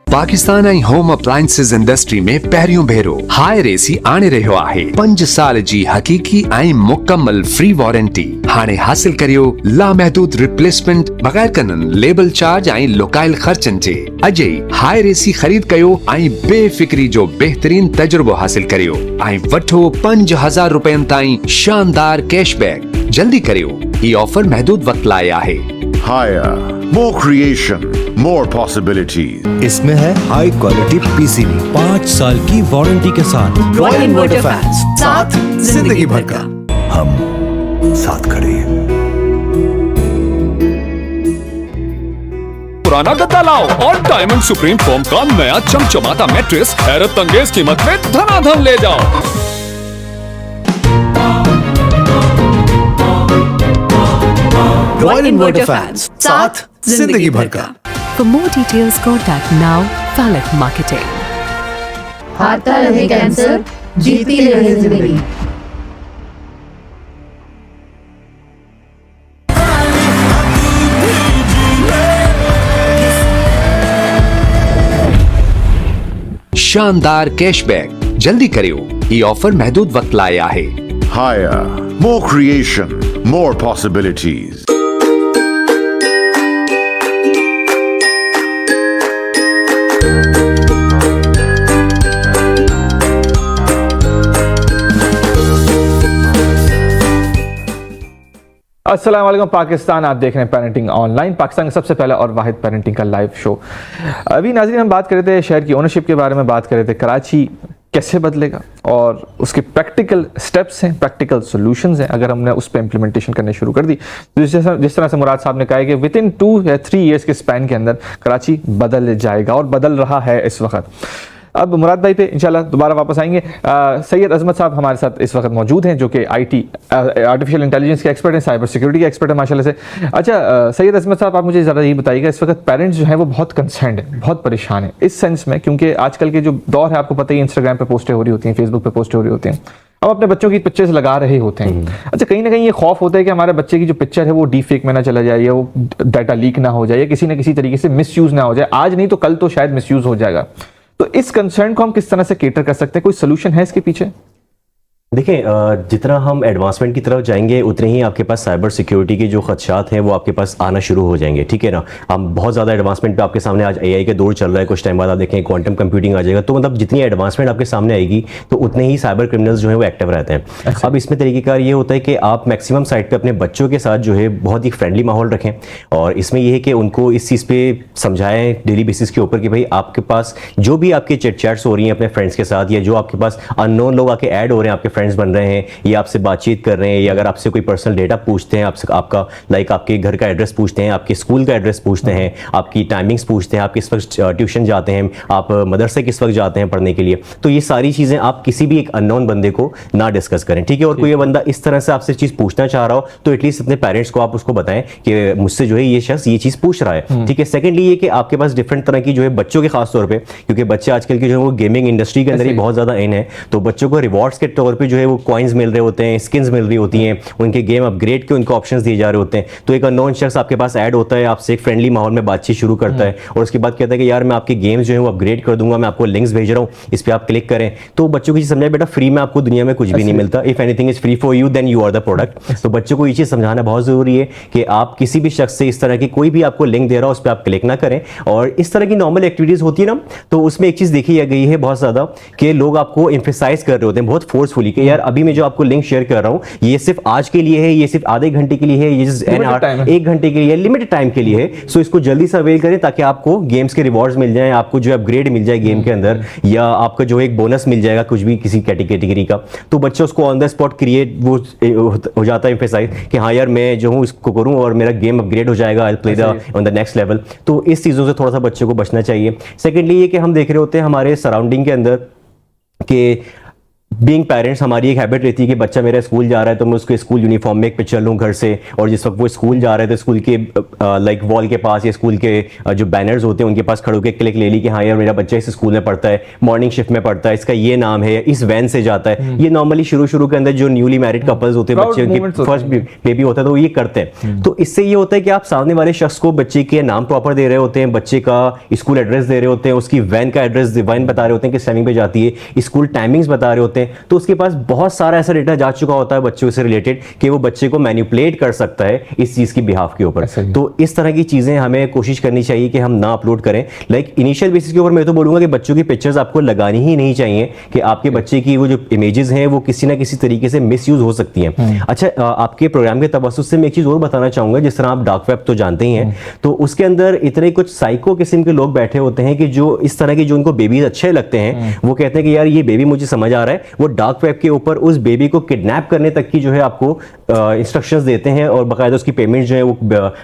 पाकिस्तान ऐं होम अप्लायंसिस इंडस्ट्री में पहिरियों भेरो हाई रेसी आणे रहियो आहे। 5 साल जी हकीकी ऐं मुकम्मल फ्री वारंटी हाणे हासिल करियो लामहदूद रिप्लेसमेंट बगैर कनन लेबल चार्ज ऐं लुकायल खर्चन जे। अजय हाई रेसी खरीद कयो ऐं बेफिक्री जो बेहतरीन तजुर्बो हासिल करियो ऐं वठो 5000 रुपयन ताईं शानदार कैशबैक। जल्दी करियो ये ऑफर महदूद वक्त लाए आहे। Higher, more creation, more possibilities. इसमें है हाई क्वालिटी पीसीबी 5 साल की वारंटी के साथ। रॉयल इन्वर्टर फैंस, साथ जिंदगी भर का। हम साथ खड़े हैं। पुराना गद्दा लाओ और डायमंड सुप्रीम फोम का नया चमचमाता मैट्रेस हैरत अंगेज कीमत में धनाधन ले जाओ। रॉयल इन्वर्टर फैंस, साथ जिंदगी भर का। For more details, contact now Falak Marketing. हारता रहे कैंसर, जीती रहे जिंदगी। शानदार कैशबैक जल्दी करियो, ये ऑफर महदूद वक्त लाया है। Higher, more creation, more possibilities. अस्सलाम वालेकुम पाकिस्तान, आप देख रहे हैं पेरेंटिंग ऑनलाइन, पाकिस्तान का सबसे पहला और वाहिद पेरेंटिंग का लाइव शो। अभी नाज़रीन हम बात कर रहे थे शहर की ओनरशिप के बारे में, बात कर रहे थे कराची कैसे बदलेगा और उसके प्रैक्टिकल स्टेप्स हैं, प्रैक्टिकल सॉल्यूशंस हैं अगर हमने उस पर इम्प्लीमेंटेशन करने शुरू कर दी। तो जिस तरह से मुराद साहब ने कहा है कि विद इन 2 या 3 ईयर्स के स्पैन के अंदर कराची बदल जाएगा और बदल रहा है इस वक्त। अब मुराद भाई पे इंशाल्लाह दोबारा वापस आएंगे। सैयद अजमत साहब हमारे साथ इस वक्त मौजूद हैं जो कि आईटी आर्टिफिशियल इंटेलिजेंस के एक्सपर्ट हैं, साइबर सिक्योरिटी के एक्सपर्ट हैं माशाल्लाह से। अच्छा सैयद अजमत साहब, आप मुझे ज़रा ये बताइएगा, इस वक्त पेरेंट्स जो हैं वो बहुत कंसर्न्ड हैं, बहुत परेशान हैं इस सेंस में, क्योंकि आजकल के जो दौर है आपको पता ही, इंस्टाग्राम पे पोस्टें हो रही होती हैं, फेसबुक पे पोस्टें हो रही होती हैं, हम अपने बच्चों की पिक्चर्स लगा रहे होते हैं। अच्छा, कहीं ना कहीं ये खौफ होता है कि हमारे बच्चे की जो पिक्चर है वो डीप फेक में ना चला जाए, या वो डाटा लीक ना हो जाए, या किसी न किसी तरीके से मिसयूज़ ना हो जाए। आज नहीं तो कल तो शायद मिसयूज़ हो जाएगा। तो इस कंसर्न को हम किस तरह से केटर कर सकते हैं? कोई सोल्यूशन है इसके पीछे? देखिए, जितना हम एडवांसमेंट की तरफ जाएंगे उतने ही आपके पास साइबर सिक्योरिटी के जो खदशात हैं वो आपके पास आना शुरू हो जाएंगे, ठीक है ना। हम बहुत ज़्यादा एडवांसमेंट पे आपके सामने, आज एआई का दौर चल रहा है, कुछ टाइम बाद आप देखें क्वांटम कंप्यूटिंग आ जाएगा, तो मतलब जितनी एडवांसमेंट आपके सामने आएगी तो उतने ही साइबर क्रिमिनल्स जो है वो एक्टिव रहते हैं। अच्छा। अब इसमें तरीक़ेकार ये होता है कि आप मैक्सिमम साइट पर अपने बच्चों के साथ जो है बहुत ही फ्रेंडली माहौल रखें, और इसमें यह है कि उनको इस चीज़ पर समझाएं डेली बेसिस के ऊपर कि भाई आपके पास जो भी आपके चैट्स हो रही हैं अपने फ्रेंड्स के साथ, या जो आपके पास अननोन लोग आके ऐड हो रहे हैं, आपके फ्रेंड्स बन रहे हैं, ये आपसे बातचीत कर रहे हैं, या अगर आपसे कोई पर्सनल डेटा पूछते हैं, आपसे आपका आपके घर का एड्रेस पूछते हैं, आपके स्कूल का एड्रेस पूछते हैं, आपकी टाइमिंग्स पूछते हैं, आप किस वक्त ट्यूशन जाते हैं, आप मदरसे किस वक्त जाते हैं पढ़ने के लिए, तो ये सारी चीज़ें आप किसी भी एक अननोन बंदे को ना डिस्कस करें, ठीक है। और कोई बंदा इस तरह से आपसे चीज़ पूछना चाह रहा हो तो एटलीस्ट अपने पेरेंट्स को आप उसको बताएं कि मुझसे जो है ये शख्स ये चीज़ पूछ रहा है, ठीक है। सेकेंडली ये कि आपके पास डिफरेंट तरह की जो है बच्चों के खास तौर पर, क्योंकि बच्चे आजकल की जो है वो गेमिंग इंडस्ट्री के अंदर ही बहुत ज़्यादा इन है, तो बच्चों को रिवॉर्ड्स के तौर पर जो है वो कॉइन्स मिल रहे होते हैं, स्किन्स मिल रही होती हैं, उनके गेम अपग्रेड के उनको ऑप्शंस दिए जा रहे होते हैं। तो एक अननोन शख्स आपके पास ऐड होता है, आपसे एक फ्रेंडली माहौल में बातचीत शुरू करता है, और उसके बाद कहता है कि यार मैं आपके गेम्स जो है वो अपग्रेड कर दूंगा, मैं आपको लिंक्स भेज रहा हूँ, इस पर आप क्लिक करें। तो बच्चों को ये समझाए बेटा फ्री में आपको दुनिया में कुछ भी नहीं मिलता, if anything is free for you then you are the product. तो बच्चों को ये चीज़ समझाना बहुत जरूरी है कि आप किसी भी शख्स से इस तरह की कोई भी आपको लिंक दे रहा हो उस पर आप क्लिक ना करें। और इस तरह की नॉर्मल एक्टिविटीज होती है ना, तो उसमें एक चीज़ देखी गई है बहुत ज़्यादा कि लोग आपको एम्फेसाइज कर रहे होते हैं बहुत फोर्सफुली कि यार अभी मैं जो आपको लिंक शेयर कर रहा हूँ ये सिर्फ आज के लिए है, ये सिर्फ आधे घंटे के लिए है, ये एक घंटे के लिए, लिमिटेड टाइम के लिए है। सो इसको जल्दी से अवेल करें ताकि आपको गेम्स के रिवॉर्ड्स मिल जाएं, आपको जो अपग्रेड मिल जाए गेम के अंदर, या आपका जो एक बोनस मिल जाएगा कुछ भी किसी कैटेगरी का। तो बच्चे उसको ऑन द स्पॉट क्रिएट वो हो जाता है एम्फेसाइज कि हाँ यार मैं जो हूँ इसको करूँ और मेरा गेम अपग्रेड हो जाएगा, I play the on the next level. तो इस चीज़ों से थोड़ा सा बच्चों को बचना चाहिए। सेकेंडली ये कि हम देख रहे होते हैं हमारे सराउंडिंग के अंदर कि बीइंग पेरेंट्स हमारी एक हैबिट रहती है कि बच्चा मेरा स्कूल जा रहा है तो मैं उसको स्कूल यूनिफॉर्म में एक पिक्चर लूँ घर से, और जिस वक्त वो स्कूल जा रहे थे स्कूल के लाइक वॉल के पास या स्कूल के जो बैनर्स होते हैं उनके पास खड़े होकर क्लिक ले ली कि हाँ यार मेरा बच्चा इस स्कूल में पढ़ता है, मॉर्निंग शिफ्ट में पढ़ता है, इसका ये नाम है, इस वैन से जाता है। ये नॉर्मली शुरू के अंदर जो न्यूली मैरिड कपल्स होते हैं, बच्चे उनकी फर्स्ट बेबी होता है तो ये करते हैं। तो इससे ये होता है कि आप सामने वाले शख्स को बच्चे के नाम प्रॉपर दे रहे होते हैं, बच्चे का स्कूल एड्रेस दे रहे होते हैं, उसकी वैन का एड्रेस वैन बता रहे होते हैं किस टाइमिंग पे जाती है, स्कूल टाइमिंग्स बता रहे होते हैं। तो उसके पास बहुत सारा ऐसा डेटा जा चुका होता है बच्चों से रिलेटेड कि वो बच्चे को मैनिपुलेट कर सकता है इस चीज की बिहाफ के ऊपर। तो इस तरह की चीजें हमें कोशिश करनी चाहिए कि हम ना अपलोड करें। लाइक इनिशियल बेसिस के ऊपर मैं तो बोलूंगा कि बच्चों की पिक्चर्स आपको लगानी ही नहीं चाहिए कि आपके बच्चे की वो जो इमेजेस हैं वो किसी ना किसी तरीके से मिसयूज हो सकती हैं। अच्छा, आपके प्रोग्राम के तवज्जुह से मैं एक चीज और बताना चाहूंगा, जिस तरह आप डार्क वेब तो जानते ही हैं, तो उसके अंदर इतने कुछ साइको किस्म के लोग बैठे होते हैं कि जो इस तरह की जो उनको बेबीज अच्छे लगते हैं वो कहते हैं कि यार ये बेबी मुझे समझ आ रहा है, वो डार्क वेब के ऊपर उस बेबी को किडनैप करने तक की जो है आपको इंस्ट्रक्शंस देते हैं और बाकायदा उसकी पेमेंट जो है वो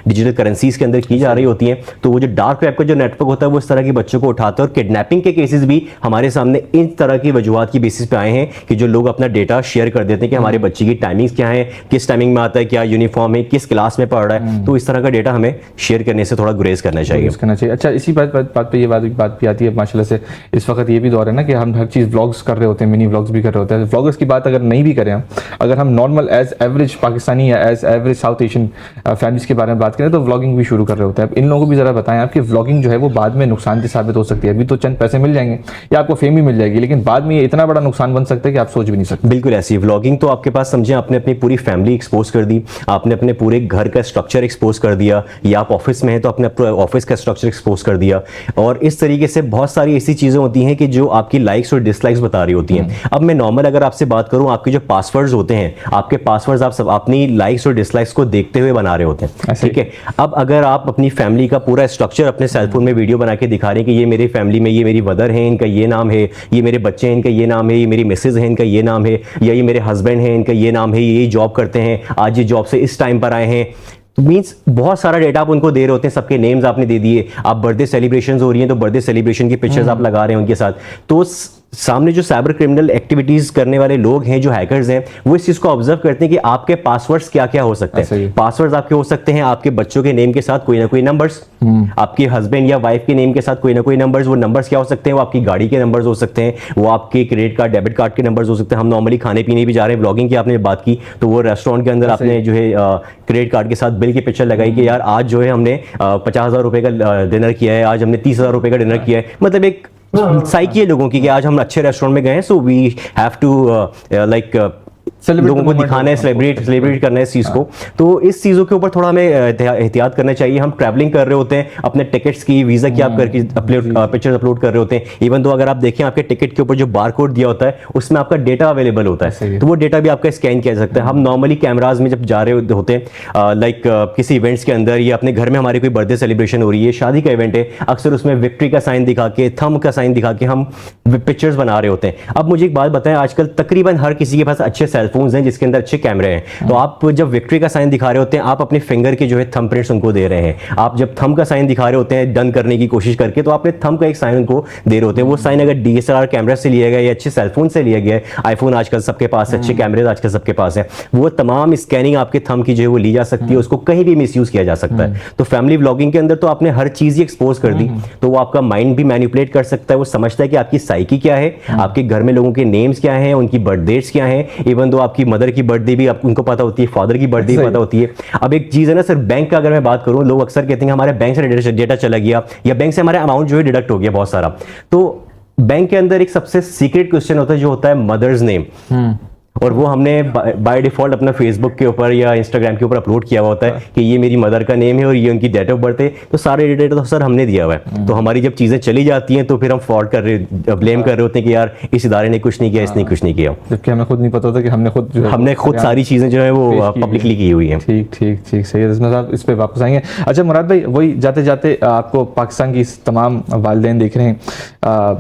डिजिटल करेंसीज के अंदर की जा रही होती है। तो वो जो डार्क वेब का जो नेटवर्क होता है वो इस तरह के बच्चों को उठाता है और किडनैपिंग के केसेस भी हमारे सामने इन तरह की वजूहात की बेसिस पे आए हैं कि जो लोग अपना डेटा शेयर कर देते हैं कि हमारे बच्चे की टाइमिंग्स क्या है, किस टाइमिंग में आता है, क्या यूनिफॉर्म है, किस क्लास में पढ़ रहा है। तो इस तरह का डेटा हमें शेयर करने से थोड़ा गुरेज करना चाहिए। अच्छा, इसी बात पे ये बात भी आती है माशाल्लाह से। इस वक्त ये भी दौर है ना कि हम हर चीज़ व्लॉग्स कर रहे होते हैं, मिनी व्लॉग्स भी कर रहे होते हैं। व्लॉगर्स की बात अगर नहीं भी करें हम, अगर हम नॉर्मल एज एवरेज पाकिस्तानी या as average South Asian families के बारे में बात करें तो व्लॉगिंग भी शुरू कर रहे होते हैं। इन लोगों को भी ज़रा बताएं आप कि व्लॉगिंग जो है वो बाद में नुकसान साबित हो सकती है। अभी तो चंद पैसे मिल जाएंगे या आपको फेम भी मिल जाएगी, लेकिन बाद में ये इतना बड़ा नुकसान बन सकता है कि आप सोच भी नहीं सकते। बिल्कुल ऐसी व्लॉगिंग तो आपके पास समझे आपने अपनी पूरी फैमिली एक्सपोज कर दी, आपने अपने पूरे घर का स्ट्रक्चर एक्सपोज कर दिया, या आप ऑफिस में हैं तो अपने ऑफिस का स्ट्रक्चर एक्सपोज कर दिया। और इस तरीके से बहुत सारी ऐसी चीजें होती हैं कि जो आपकी लाइक्स और डिसलाइक्स बता रही होती हैं। अब मैं नॉर्मल अगर आपसे बात करूं, आपके जो पासवर्ड्स होते हैं, आपके पासवर्ड्स आप सब अपनी लाइक्स और डिसलाइक्स को देखते हुए बना रहे होते हैं, ठीक है। अब अगर आप अपनी फैमिली का पूरा स्ट्रक्चर अपने सेलफोन में वीडियो बना के दिखा रहे हैं कि ये मेरी फैमिली में ये मेरी मदर है, इनका ये नाम है, ये मेरे बच्चे हैं, इनका ये नाम है, ये मेरी मिसेज है, इनका ये नाम है, या ये मेरे हस्बैंड है, इनका ये नाम है, ये जॉब करते हैं, आज ये जॉब से इस टाइम पर आए हैं, तो मींस बहुत सारा डेटा आप उनको दे रहे होते हैं। सबके नेम्स आपने दे दिए, आप बर्थडे सेलिब्रेशंस हो रही हैं तो बर्थडे सेलिब्रेशन की पिक्चर्स आप लगा रहे हैं उनके साथ। तो सामने जो साइबर क्रिमिनल एक्टिविटीज करने वाले लोग हैं, जो हैकर्स हैं, वो इस चीज को ऑब्जर्व करते हैं कि आपके पासवर्ड्स क्या क्या हो सकते हैं। पासवर्ड्स आपके हो सकते हैं आपके बच्चों के नेम के साथ कोई ना कोई नंबर्स, आपके हस्बैंड या वाइफ के नेम के साथ कोई ना कोई नंबर्स। वो नंबर्स क्या हो सकते हैं? वो आपकी गाड़ी के नंबर्स हो सकते हैं, वो आपके क्रेडिट कार्ड डेबिट कार्ड के नंबर्स हो सकते हैं। हम नॉर्मली खाने पीने भी जा रहे हैं, ब्लॉगिंग की आपने बात की, तो वो रेस्टोरेंट के अंदर आपने जो है क्रेडिट कार्ड के साथ बिल की पिक्चर लगाई कि यार आज जो है हमने 50,000 रुपए का डिनर किया है, आज हमने 30,000 रुपए का डिनर किया है। मतलब एक साइकी है लोगों की कि आज हम अच्छे रेस्टोरेंट में गए हैं, so we have to like लोगों को दिखाना है, सेलिब्रेट करना है इस चीज को। तो इस चीजों के ऊपर थोड़ा हमें एहतियात करना चाहिए। हम ट्रैवलिंग कर रहे होते हैं, अपने टिकट्स की, वीजा की आप करके पिक्चर्स अपलोड कर रहे होते हैं। इवन तो अगर आप देखें आपके टिकट के ऊपर जो बारकोड दिया होता है उसमें आपका डेटा अवेलेबल होता है, तो वो डेटा भी आपका स्कैन किया जा सकता है। हम नॉर्मली कैमराज में जब जा रहे होते हैं लाइक किसी इवेंट्स के अंदर, या अपने घर में हमारे कोई बर्थडे सेलिब्रेशन हो रही है, शादी का इवेंट है, अक्सर उसमें विक्ट्री का साइन दिखा के, थंब का साइन दिखा के हम पिक्चर्स बना रहे होते हैं। अब मुझे एक बात बताएं, आजकल तकरीबन हर किसी के पास अच्छे सेलफोन्स हैं जिसके अंदर अच्छे कैमरे हैं। तो आप जब विक्ट्री का साइन दिखा रहे होते हैं, आप अपने फिंगर के जो है थंब प्रिंट्स उनको दे रहे हैं। आप जब थंब का साइन दिखा रहे होते हैं डन करने की कोशिश करके, तो आपने थंब का एक साइन उनको दे रहे होते हैं। वो साइन अगर DSLR कैमरा से लिया गया या अच्छे सेलफोन से लिया गया है, आईफोन आजकल सबके पास है, अच्छे कैमरे आजकल सबके पास है, वो तमाम स्कैनिंग आपके थंब की जो है वो ली जा सकती है, उसको कहीं भी मिसयूज किया जा सकता है। तो फैमिली व्लॉगिंग के अंदर तो आपने हर चीज ही एक्सपोज कर दी, तो वो आपका माइंड भी मैनिपुलेट कर सकता है। वो समझता है कि आपकी साइकी क्या है, आपके घर में लोगों के नेम्स क्या हैं, उनकी बर्थडेट्स क्या हैं। इवन दो आपकी मदर की बर्थडे भी आपको उनको पता होती है, फादर की बर्थडे भी पता होती है। अब एक चीज है ना सर, बैंक का अगर मैं बात करूं, लोग अक्सर कहते हैं हमारे बैंक से डेटा चला गया या बैंक से हमारा अमाउंट जो है डिडक्ट हो गया बहुत सारा। तो बैंक के अंदर एक सबसे सीक्रेट क्वेश्चन होता है जो होता है मदर्स नेम, और वो हमने बाय डिफॉल्ट अपना फेसबुक के ऊपर या इंस्टाग्राम के ऊपर अपलोड किया हुआ होता है कि ये मेरी मदर का नेम है और ये उनकी डेट ऑफ बर्थ है। तो सारे डेटा तो सर हमने दिया हुआ है। तो हमारी जब चीजें चली जाती हैं तो फिर हम फ्रॉड कर रहे, ब्लेम कर रहे होते हैं कि यार इस इदारे ने कुछ नहीं किया, इसने कुछ नहीं किया, जबकि हमें खुद नहीं पता होता कि हमने खुद सारी चीजें जो है वो पब्लिकली की हुई है। ठीक ठीक ठीक, सही है साहब, इस पे वापस आएंगे। अच्छा मुराद भाई, वही जाते जाते आपको पाकिस्तान की तमाम वालिदैन देख रहे हैं,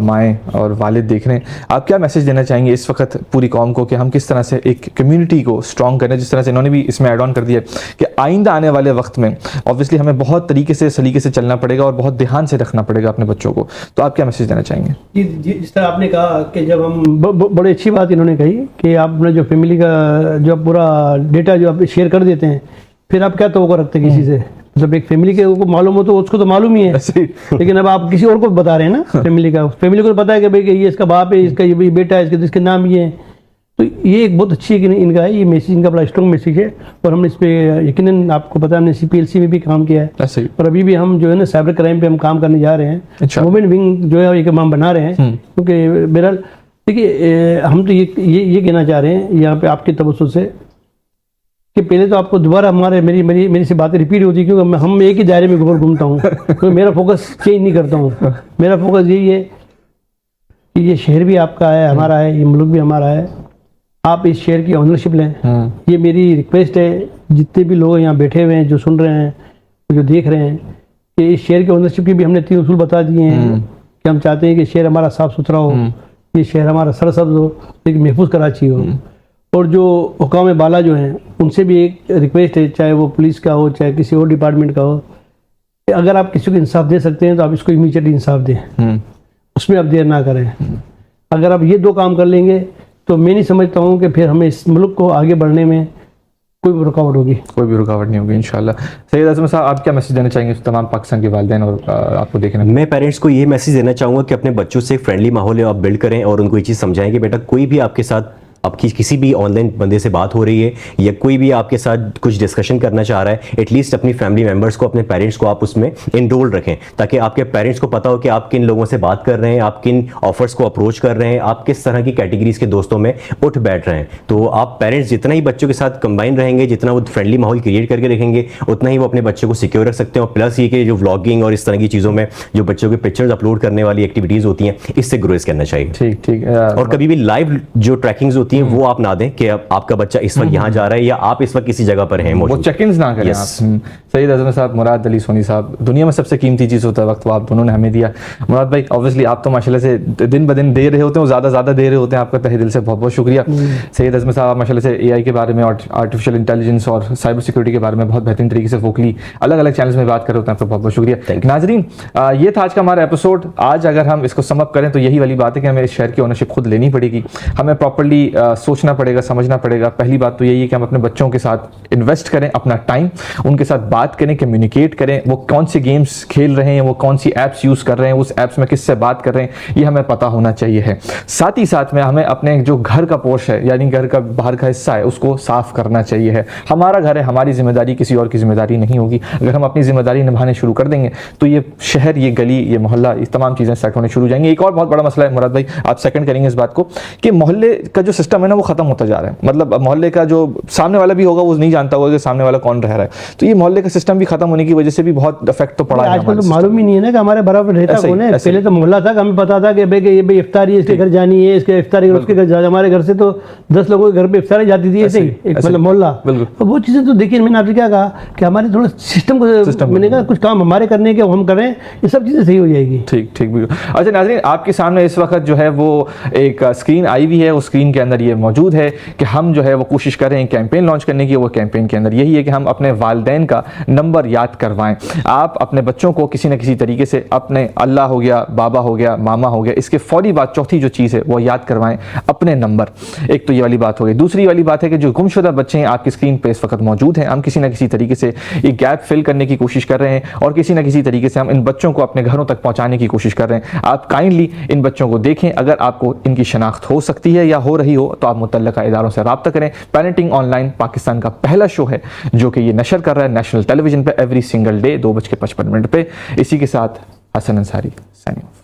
माएँ और वालिद देख रहे हैं, आप क्या मैसेज देना चाहेंगे इस वक्त पूरी कौम को कि हम किस तरह से एक कम्युनिटी को स्ट्रॉन्ग करें? जिस तरह से इन्होंने भी इसमें ऐड ऑन कर दिया कि आइंदा आने वाले वक्त में ऑब्वियसली हमें बहुत तरीके से सलीके से चलना पड़ेगा और बहुत ध्यान से रखना पड़ेगा अपने बच्चों को, तो आप क्या मैसेज देना चाहेंगे? जिस तरह आपने कहा कि जब हम बड़ी अच्छी बात इन्होंने कही कि आपने जो फैमिली का जो पूरा डेटा जो आप शेयर कर देते हैं, फिर आप क्या तवक्को रखते हैं किसी से? मतलब एक फैमिली के को मालूम हो तो उसको तो मालूम ही है, लेकिन अब आप किसी और को बता रहे हैं ना। फैमिली को तो पता है कि भाई ये इसका बाप है, इसका ये बेटा है, इसके नाम ये है। तो ये एक बहुत अच्छी इनका है, ये मैसेज इनका बड़ा स्ट्रॉन्ग मैसेज है। और हमने इस पर यकीनन आपको पता है हमने CPLC में भी काम किया है, और अभी भी हम जो है ना साइबर क्राइम पे हम काम करने जा रहे हैं। वुमेन विंग जो है एक हम बना रहे हैं, क्योंकि बहरहाल देखिए हम तो ये कहना चाह रहे हैं यहाँ पे आपके तवज्जुह से कि पहले तो आपको दोबारा मेरी से बातें रिपीट होती है, क्योंकि हम एक ही दायरे में घूमता हूँ, तो मेरा फोकस चेंज नहीं करता हूँ। मेरा फोकस यही है कि ये शहर भी आपका है, हमारा है, ये मुल्क भी हमारा है, आप इस शेयर की ऑनरशिप लें। ये मेरी रिक्वेस्ट है जितने भी लोग यहाँ बैठे हुए हैं, जो सुन रहे हैं, जो देख रहे हैं, कि इस शेयर की ऑनरशिप की भी हमने 3 उसूल बता दिए हैं कि हम चाहते हैं कि शेयर हमारा साफ़ सुथरा हो, ये शहर हमारा सरसब्ज हो, एक महफूज कराची हो। और जो हुकाम बाला जो हैं उनसे भी एक रिक्वेस्ट है, चाहे वो पुलिस का हो चाहे किसी और डिपार्टमेंट का हो, कि अगर आप किसी को इंसाफ दे सकते हैं तो आप इसको इमीडिएटली इंसाफ दें, उसमें आप देर ना करें। अगर आप ये 2 काम कर लेंगे तो मैं नहीं समझता हूँ कि फिर हमें इस मुल्क को आगे बढ़ने में कोई भी रुकावट होगी। कोई भी रुकावट नहीं होगी इंशाल्लाह। सैयद अजमत साहब, आप क्या मैसेज देना चाहेंगे तमाम पाकिस्तान के वालिदैन और आपको देखने? मैं पेरेंट्स को ये मैसेज देना चाहूँगा कि अपने बच्चों से फ्रेंडली माहौल आप बिल्ड करें और उनको ये चीज़ समझाएं कि बेटा कोई भी आपके साथ आपकी किसी भी ऑनलाइन बंदे से बात हो रही है या कोई भी आपके साथ कुछ डिस्कशन करना चाह रहा है, एटलीस्ट अपनी फैमिली मेंबर्स को, अपने पेरेंट्स को आप उसमें इनरोल रखें, ताकि आपके पेरेंट्स को पता हो कि आप किन लोगों से बात कर रहे हैं, आप किन ऑफर्स को अप्रोच कर रहे हैं, आप किस तरह की कैटेगरीज के दोस्तों में उठ बैठ रहे हैं। तो आप पेरेंट्स जितना ही बच्चों के साथ कंबाइन रहेंगे, जितना वो फ्रेंडली माहौल क्रिएट करके रखेंगे, उतना ही वो अपने बच्चों को सिक्योर रख सकते हैं। और प्लस ये कि जो व्लॉगिंग और इस तरह की चीज़ों में जो बच्चों के पिक्चर्स अपलोड करने वाली एक्टिविटीज़ होती हैं, इससे ग्रोथ करना चाहिए। ठीक ठीक। और कभी भी लाइव जो ट्रैकिंग्स होती हैं वो आप ना दें कि आपका बच्चा इस वक्त यहाँ जा रहा है या आप इस वक्त किसी जगह पर हैं, वो चेक-इन्स ना करें आप। सैयद अजमत साहब, मुराद अली सोनी साहब, दुनिया में सबसे कीमती चीज़ होता है वक्त, वो आप दोनों ने हमें दिया। मुराद भाई, ऑब्वियसली आप तो माशाल्लाह से दिन ब दिन दे रहे होते हैं, ज़्यादा दे रहे होते हैं, आपका तहे दिल से बहुत बहुत शुक्रिया। सैयद अजमत साहब, माशाल्लाह से AI के बारे में और आर्टिफिशियल इंटेलिजेंस और साइबर सिक्योरिटी के बारे में बहुत बेहतरीन तरीके से वोकली अलग अलग चैनल्स में बात कर रहे होते हैं, आपका बहुत बहुत शुक्रिया। नाजरीन, ये था आज का हमारा एपिसोड। आज अगर हम इसको सम अप करें तो यही वाली बात है कि हमें इस शहर की ओनरशिप खुद लेनी पड़ेगी, हमें प्रॉपर्ली सोचना पड़ेगा, समझना पड़ेगा। पहली बात तो यही है कि हम अपने बच्चों के साथ इन्वेस्ट करें अपना टाइम, उनके साथ बात करें, कम्युनिकेट करें, वो कौन सी गेम्स खेल रहे हैं, वो कौन सी ऐप्स यूज़ कर रहे हैं, उस ऐप्स में किससे बात कर रहे हैं, ये हमें पता होना चाहिए है। साथ ही साथ में हमें अपने जो घर का पोर्श है, यानी घर का बाहर का हिस्सा है, उसको साफ करना चाहिए है। हमारा घर है, हमारी जिम्मेदारी, किसी और की जिम्मेदारी नहीं होगी। अगर हम अपनी जिम्मेदारी निभाने शुरू कर देंगे तो ये शहर, ये गली, ये मोहल्ला, ये तमाम चीज़ें सेट होने शुरू हो जाएंगी। एक और बहुत बड़ा मसला है मुराद भाई, आप सेकंड करेंगे इस बात को, कि मोहल्ले का जो सिस्टम है ना वो ख़त्म होता जा रहा है। मतलब मोहल्ले का जो सामने वाला भी होगा वो नहीं जानता होगा कि सामने वाला कौन रह रहा है, तो ये मोहल्ले का सिस्टम भी खत्म होने की वजह से भी बहुत इफेक्ट तो पड़ा है। आजकल तो मालूम ही नहीं है ना कि हमारे बराबर रहता कौन है। पहले तो मोहल्ला था, हमें पता था कि भाई ये भाई इफ्तारी है, इसके घर जानी है, इसके इफ्तारी उसके घर जा। हमारे घर से तो 10 लोगों के घर पे इफ्तारी जाती थी, ऐसे ही एक मतलब मोहल्ला। तो वो चीज़ें तो देखिए, मैंने आपसे क्या कहा कि हमारे थोड़ा सिस्टम को, मैंने कहा कुछ काम हमारे करने के हम करें, ये सब चीज़ें सही हो जाएगी। ठीक ठीक बिल्कुल। अच्छा नाज़रीन, आपके सामने इस वक्त जो है वो एक स्क्रीन आई हुई है, उस स्क्रीन के अंदर ये मौजूद है कि हम जो है वो कोशिश कर रहे हैं कैंपेन लॉन्च करने की। वो कैंपेन के अंदर यही है कि हम अपने वालिदैन का नंबर याद करवाएं। आप अपने बच्चों को किसी न किसी तरीके से अपने अल्लाह हो गया, बाबा हो गया, मामा हो गया, इसके फौरी बाद चौथी जो चीज़ है वो याद करवाएं अपने नंबर। एक तो ये वाली बात हो गई। दूसरी वाली बात है कि जो गुमशुदा बच्चे हैं आपकी स्क्रीन पे इस वक्त मौजूद हैं, हम किसी न किसी तरीके से ये गैप फिल करने की कोशिश कर रहे हैं और किसी न किसी तरीके से हम इन बच्चों को अपने घरों तक पहुंचाने की कोशिश कर रहे हैं। आप काइंडली इन बच्चों को देखें, अगर आपको इनकी शनाख्त हो सकती है या हो रही हो तो आप मुतल्लिका इदारों से रब्ता करें। पेरेंटिंग ऑनलाइन पाकिस्तान का पहला शो है जो कि ये नशर कर रहा है नेशनल टेलीविजन पे एवरी सिंगल डे 2:55 पे। इसी के साथ हसन अंसारी साइनिंग ऑफ।